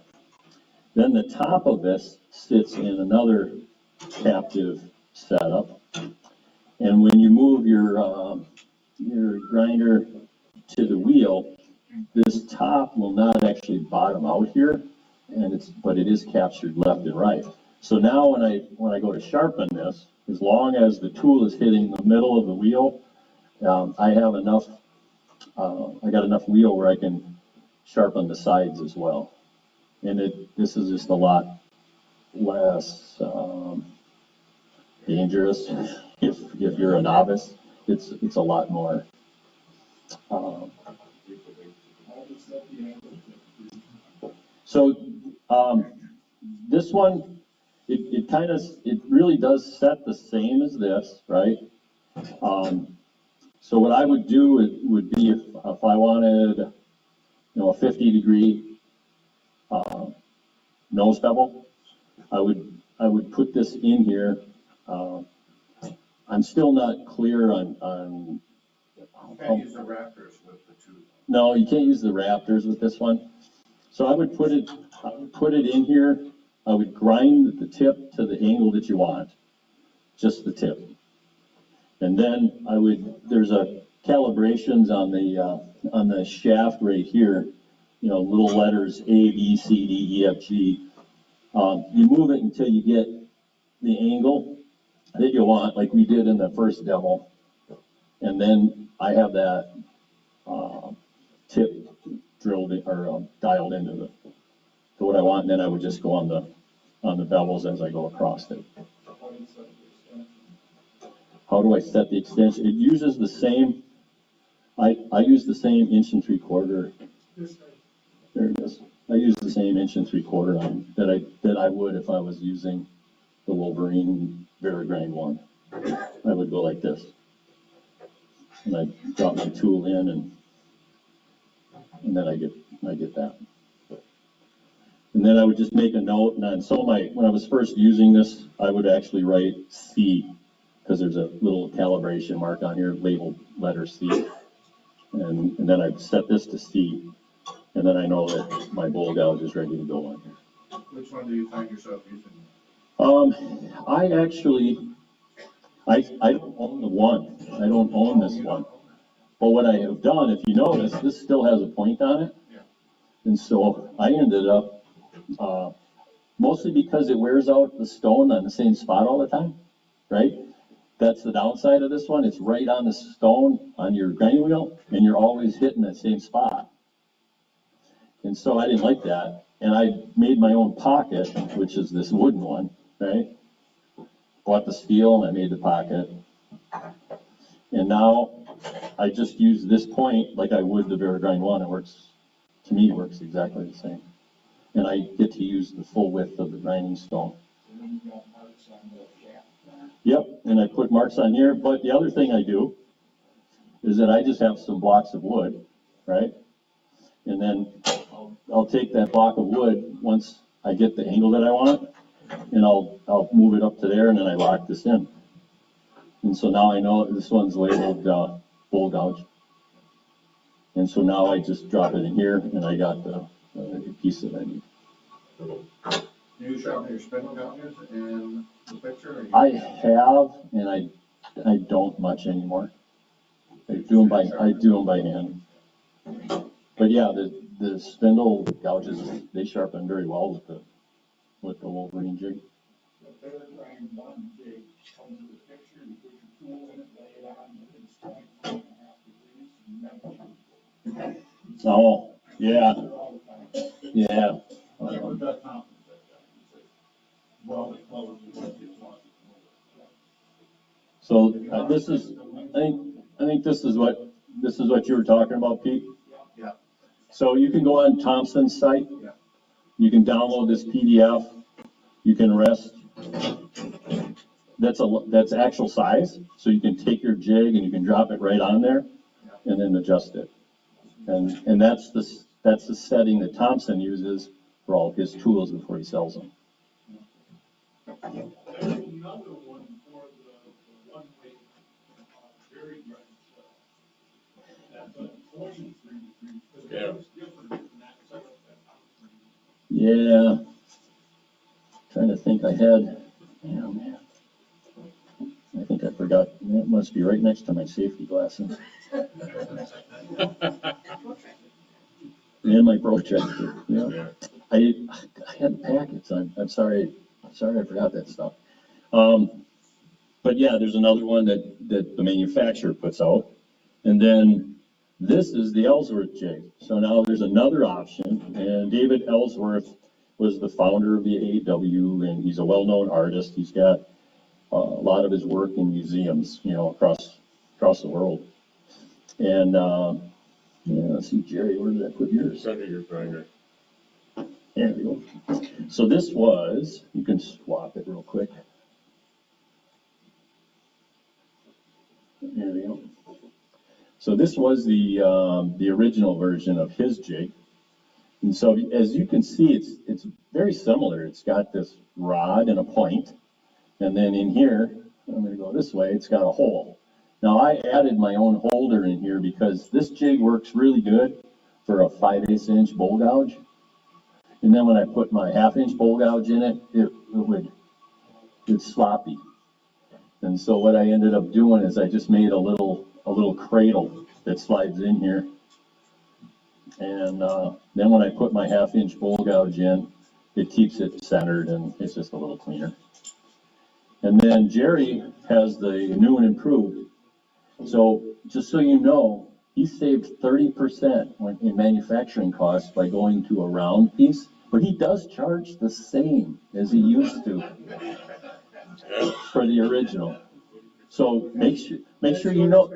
Then the top of this sits in another captive setup, and when you move your grinder to the wheel, this top will not actually bottom out here, but it is captured left and right. So now when I go to sharpen this, as long as the tool is hitting the middle of the wheel, I have enough. I got enough wheel where I can sharpen the sides as well, and this is just a lot less dangerous if you're a novice. It's a lot more. So this one, it really does set the same as this, right? So what I would do would be if I wanted, a 50-degree nose bevel, I would put this in here. I'm still not clear on. You can't use the Raptors with the two. No, you can't use the Raptors with this one. So I would put it in here. I would grind the tip to the angle that you want, just the tip. And then there's a calibrations on the shaft right here, little letters A, B, C, D, E, F, G. You move it until you get the angle that you want, like we did in the first demo. And then I have that tip drilled in, or dialed into to what I want, and then I would just go on the bevels as I go across it. How do I set the extension? It uses the same, I use the same 1 3/4. There it is. I use the same 1 3/4 on that I would if I was using the Wolverine Varigrind 1. I would go like this. And I drop my tool in, and then I get that. And then I would just make a note, and on when I was first using this, I would actually write C, because there's a little calibration mark on here, labeled letter C. And then I'd set this to C, and then I know that my bowl gouge is ready to go on here. Which one do you find yourself using? I don't own the one. I don't own this one. But what I have done, if you notice, this still has a point on it. Yeah. And so I ended up, mostly because it wears out the stone on the same spot all the time, right? That's the downside of this one. It's right on the stone on your grinding wheel, and you're always hitting that same spot. And so I didn't like that, and I made my own pocket, which is this wooden one, right? Bought the steel and I made the pocket. And now I just use this point like I would the bare grind one. It works, to me, it works exactly the same. And I get to use the full width of the grinding stone. And then you got marks on the shaft. Yep, and I put marks on here, but the other thing I do is that I just have some blocks of wood, right? And then I'll take that block of wood once I get the angle that I want, and I'll move it up to there, and then I lock this in. And so now I know this one's labeled bowl gouge. And so now I just drop it in here, and I got the piece that I need. Do you sharpen your spindle gouges in the picture? Or you- I have, and I don't much anymore. I do them by hand. But yeah, the spindle gouges, they sharpen very well with the Wolverine jig. The bare grind one jig comes with a picture, you put your tool in it, lay it on, and it's 24.5 degrees, and measure. Oh, yeah, All the time. yeah. Like, we've got confidence like that. It's like, well, it closes, what it wants. So this is, I think this is what you were talking about, Pete. Yeah. So you can go on Thompson's site. Yeah. You can download this PDF. You can rest. That's actual size. So you can take your jig and you can drop it right on there and then adjust it. And that's the setting that Thompson uses for all of his tools before he sells them. There's another one for the one-way very grind stuff. That's a 23 degrees, because Yeah. it's different than that setup that Thompson uses. Yeah. Trying to think I had, oh man. I think I forgot, it must be right next to my safety glasses. And my protractor, yeah. Yeah. I had the packets, I'm sorry I forgot that stuff. But yeah, there's another one that the manufacturer puts out. And then this is the Ellsworth jig. So now there's another option, and David Ellsworth was the founder of the AEW, and he's a well-known artist. He's got a lot of his work in museums, across the world. And, let's see, Jerry, where did I put yours? It's under your grinder. There we go. So this was, you can swap it real quick. There we go. So this was the original version of his jig. And so as you can see, it's very similar. It's got this rod and a point. And then in here, I'm gonna go this way, it's got a hole. Now I added my own holder in here because this jig works really good for a 5/8 inch bowl gouge. And then when I put my 1/2 inch bowl gouge in it's sloppy. And so what I ended up doing is I just made a little cradle that slides in here. And then when I put my 1/2 inch bowl gouge in, it keeps it centered and it's just a little cleaner. And then Jerry has the new and improved. So just so you know, he saved 30% in manufacturing costs by going to a round piece, but he does charge the same as he used to for the original. So make sure you know.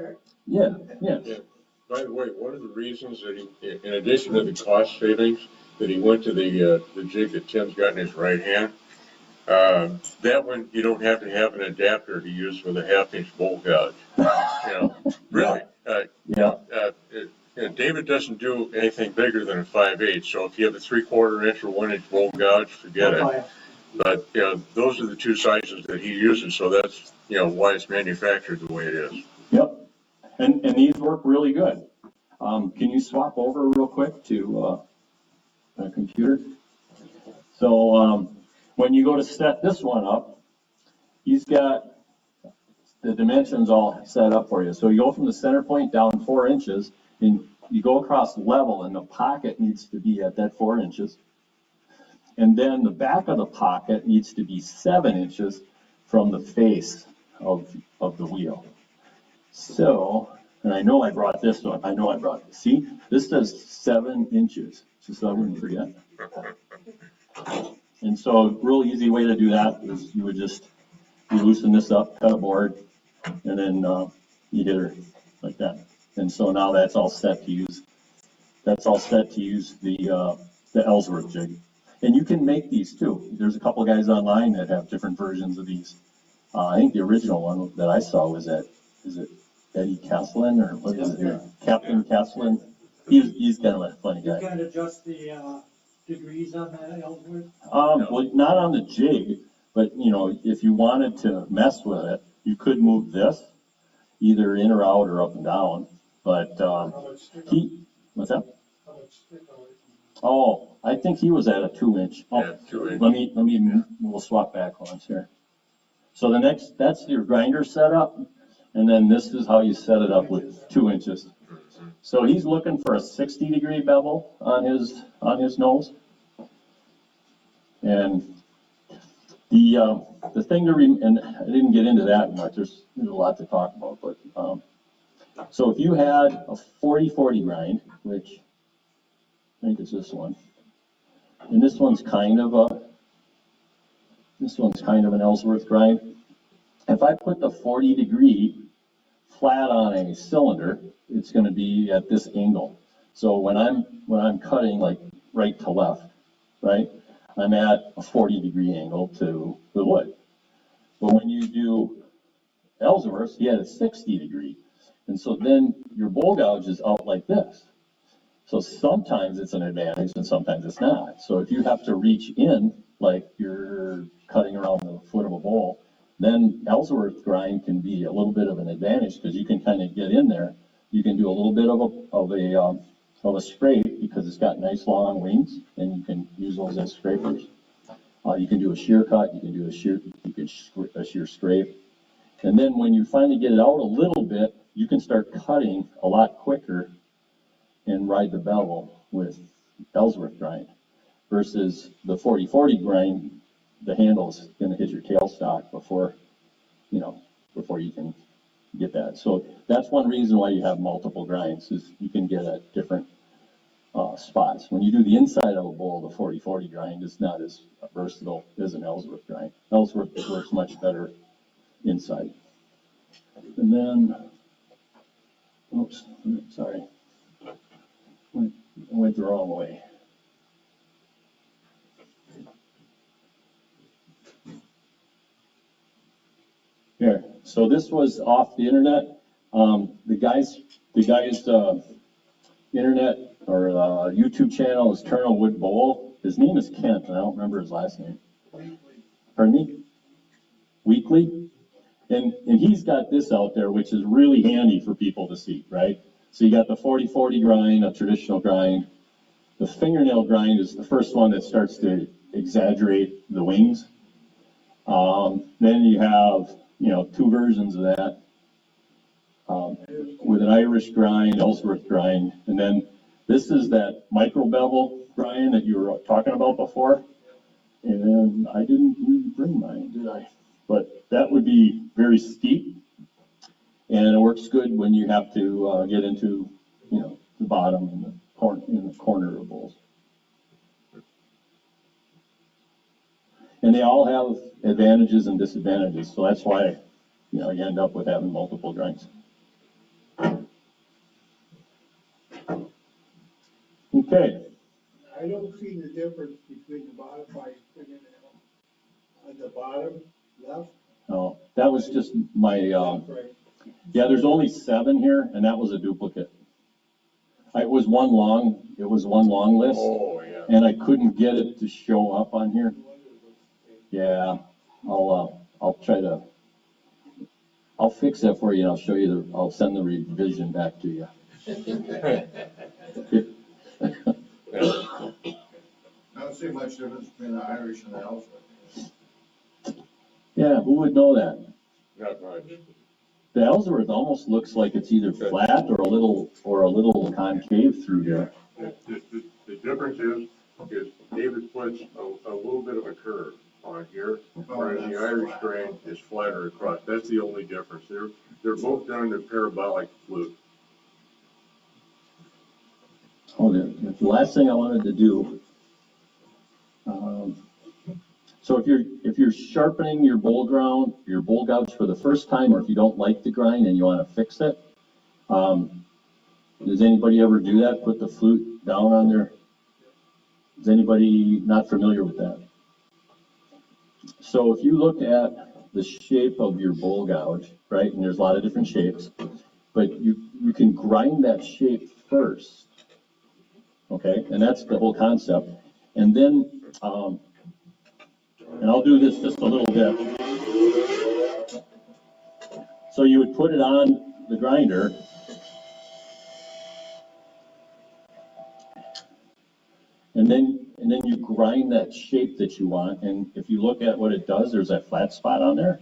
Yeah. Yeah. By the way, one of the reasons that he, in addition to the cost savings, that he went to the jig that Tim's got in his right hand, that one, you don't have to have an adapter to use for the 1/2 inch bowl gouge. Really. David doesn't do anything bigger than a 5/8, so if you have a 3/4 inch or 1 inch bowl gouge, forget it. But, those are the two sizes that he uses, so that's, why it's manufactured the way it is. Yep. And these work really good. Can you swap over real quick to a computer? So when you go to set this one up, he's got the dimensions all set up for you. So you go from the center point down 4 inches, and you go across level, and the pocket needs to be at that 4 inches. And then the back of the pocket needs to be 7 inches from the face of the wheel. So, and I know I brought this one, see, this says 7 inches, just so I wouldn't forget. And so a real easy way to do that is you would just, you loosen this up, cut a board, and then you hit her like that. And so now that's all set to use, the Ellsworth jig. And you can make these too. There's a couple guys online that have different versions of these. I think the original one that I saw was is it Eddie Caslin, or what is it? Captain Caslin. He's kind of a funny You guy. can't adjust the degrees on that Ellsworth? Well, not on the jig, but you know, if you wanted to mess with it, you could move this either in or out or up and down. But what's that? Oh, I think he was at a 2-inch. Oh, Yeah, 2 inch. We'll swap back once here. So that's your grinder setup, and then this is how you set it up with 2 inches. So he's looking for a 60-degree bevel on his nose. And the thing and I didn't get into that much, there's a lot to talk about, but, so if you had a 40-40 grind, which I think it's this one, and this one's kind of an Ellsworth grind. If I put the 40-degree flat on a cylinder, it's going to be at this angle. So when I'm cutting like right to left, right, I'm at a 40-degree angle to the wood. But when you do Ellsworth, you had a 60-degree, and so then your bowl gouge is out like this. So sometimes it's an advantage and sometimes it's not. So if you have to reach in, like you're cutting around the foot of a bowl, then Ellsworth grind can be a little bit of an advantage because you can kind of get in there. You can do a little bit of a scrape because it's got nice long wings, and you can use those as scrapers. You can do a shear cut, you can do a shear scrape. And then when you finally get it out a little bit, you can start cutting a lot quicker and ride the bevel with Ellsworth grind versus the 40-40 grind. The handle's going to hit your tailstock before you can get that. So that's one reason why you have multiple grinds, is you can get at different spots. When you do the inside of a bowl, the 40-40 grind is not as versatile as an Ellsworth grind. Ellsworth works much better inside. And then, oops, sorry. I went the wrong way. Here, so this was off the internet. The guy's internet or YouTube channel is Turn a Wood Bowl. His name is Kent, and I don't remember his last name. Pardon me? Weekly? And he's got this out there, which is really handy for people to see, right? So you got the 40-40 grind, a traditional grind. The fingernail grind is the first one that starts to exaggerate the wings. Then you have, 2 versions of that, with an Irish grind, Ellsworth grind, and then this is that micro bevel grind that you were talking about before. And then I didn't really bring mine, did I? But that would be very steep, and it works good when you have to get into, the bottom in the corner of bowls. And they all have advantages and disadvantages, so that's why, you end up with having multiple grinds. Okay. I don't see the difference between the modified fingernail on the bottom left. Oh, that was just my, yeah, there's only 7 here, and that was a duplicate. It was one long list. Oh, yeah. And I couldn't get it to show up on here. Yeah, I'll fix that for you, and I'll show you I'll send the revision back to you. I don't see much difference between the Irish and the Ellsworth. Yeah, who would know that? Not much. The Ellsworth almost looks like it's either flat or a little concave through here. The difference is David puts a little bit of a curve. on here, whereas the Irish grain is flatter across. That's the only difference. They're both done in the parabolic flute. Oh, the last thing I wanted to do, so if you're sharpening your bowl gouge for the first time, or if you don't like the grind and you want to fix it, does anybody ever do that? Put the flute down on there? Is anybody not familiar with that? So if you look at the shape of your bowl gouge, right, and there's a lot of different shapes, but you can grind that shape first, okay? And that's the whole concept. And then, and I'll do this just a little bit. So you would put it on the grinder, and then you grind that shape that you want. And if you look at what it does, there's that flat spot on there.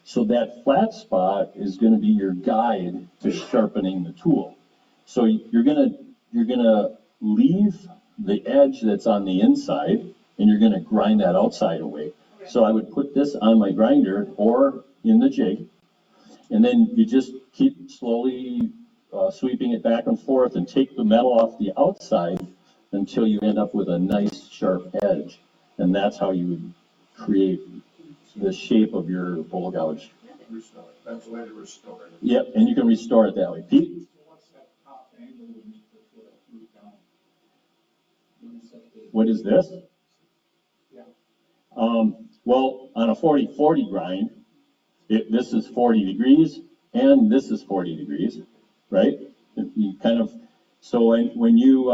So that flat spot is going to be your guide to sharpening the tool. So you're gonna leave the edge that's on the inside, and you're gonna grind that outside away. So I would put this on my grinder or in the jig, and then you just keep slowly sweeping it back and forth and take the metal off the outside until you end up with a nice sharp edge. And that's how you would create the shape of your bowl gouge. Restore it. That's the way to restore it. Yep, and you can restore it that way. Pete? What's that top angle when you put the flute down? What is this? Yeah. Well, on a 40-40 grind, this is 40 degrees and this is 40 degrees, right? You kind of, so when you,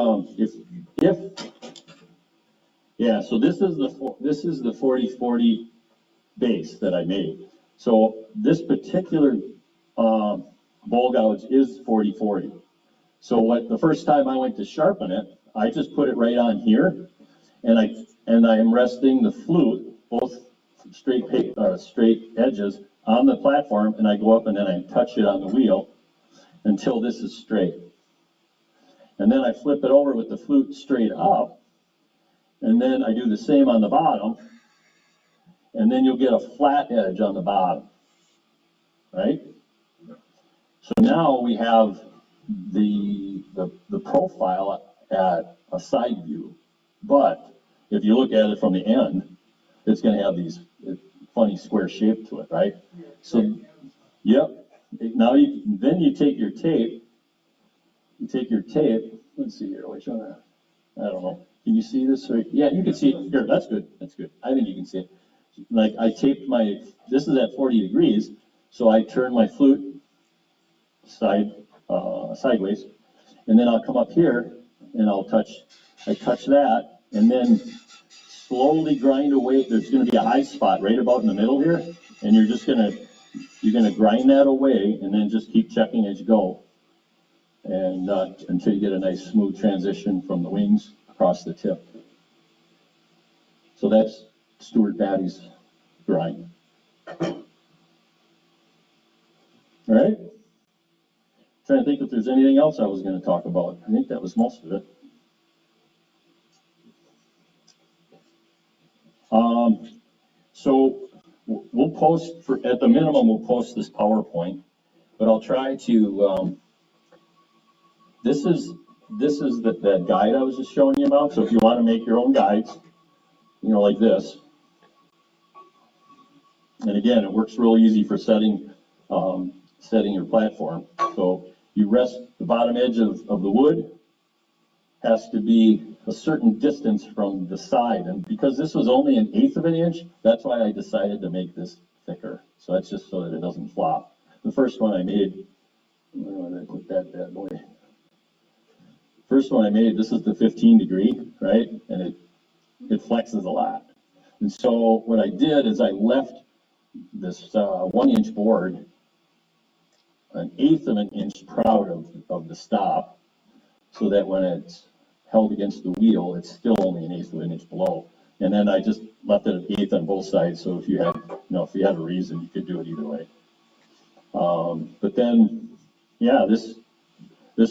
yeah, so this is the 40-40 base that I made. So this particular bowl gouge is 40-40. So the first time I went to sharpen it, I just put it right on here, and I am resting the flute, both straight edges, on the platform, and I go up and then I touch it on the wheel until this is straight. And then I flip it over with the flute straight up, and then I do the same on the bottom, and then you'll get a flat edge on the bottom, right? So now we have the profile at a side view, but if you look at it from the end, it's going to have these funny square shape to it, right? So, yep. Now then you take your tape. Let's see here. Which one? I don't know. Can you see this? Right? Yeah, you can see it. Here, that's good. That's good. I think you can see it. Like I taped this is at 40 degrees, so I turn my flute sideways, and then I'll come up here and I touch that, and then slowly grind away. There's going to be a high spot right about in the middle here, and you're going to grind that away, and then just keep checking as you go, and until you get a nice smooth transition from the wings across the tip. So that's Stuart Batty's grind. All right. Trying to think if there's anything else I was going to talk about. I think that was most of it. So we'll post, at the minimum, we'll post this PowerPoint, but I'll try to, this is that guide I was just showing you about. So if you want to make your own guides, like this. And again, it works real easy for setting your platform. So you rest the bottom edge of the wood, has to be a certain distance from the side. And because this was only 1/8 of an inch, that's why I decided to make this thicker. So that's just so that it doesn't flop. The first one I made, where did I put that bad boy? First one I made, this is the 15 degree, right? And it flexes a lot. And so what I did is I left this 1-inch board 1/8 of an inch proud of the stop, so that when it's held against the wheel, it's still only 1/8 of an inch below. And then I just left it at 1/8 on both sides, so if you had a reason, you could do it either way. But then, yeah, this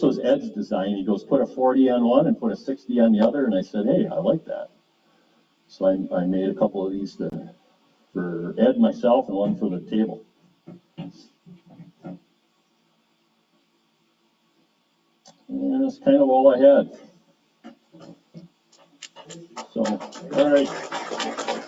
was Ed's design. He goes, put a 40 on one and put a 60 on the other, and I said, hey, I like that. So I made a couple of these for Ed, myself, and one for the table. And that's kind of all I had. So, all right.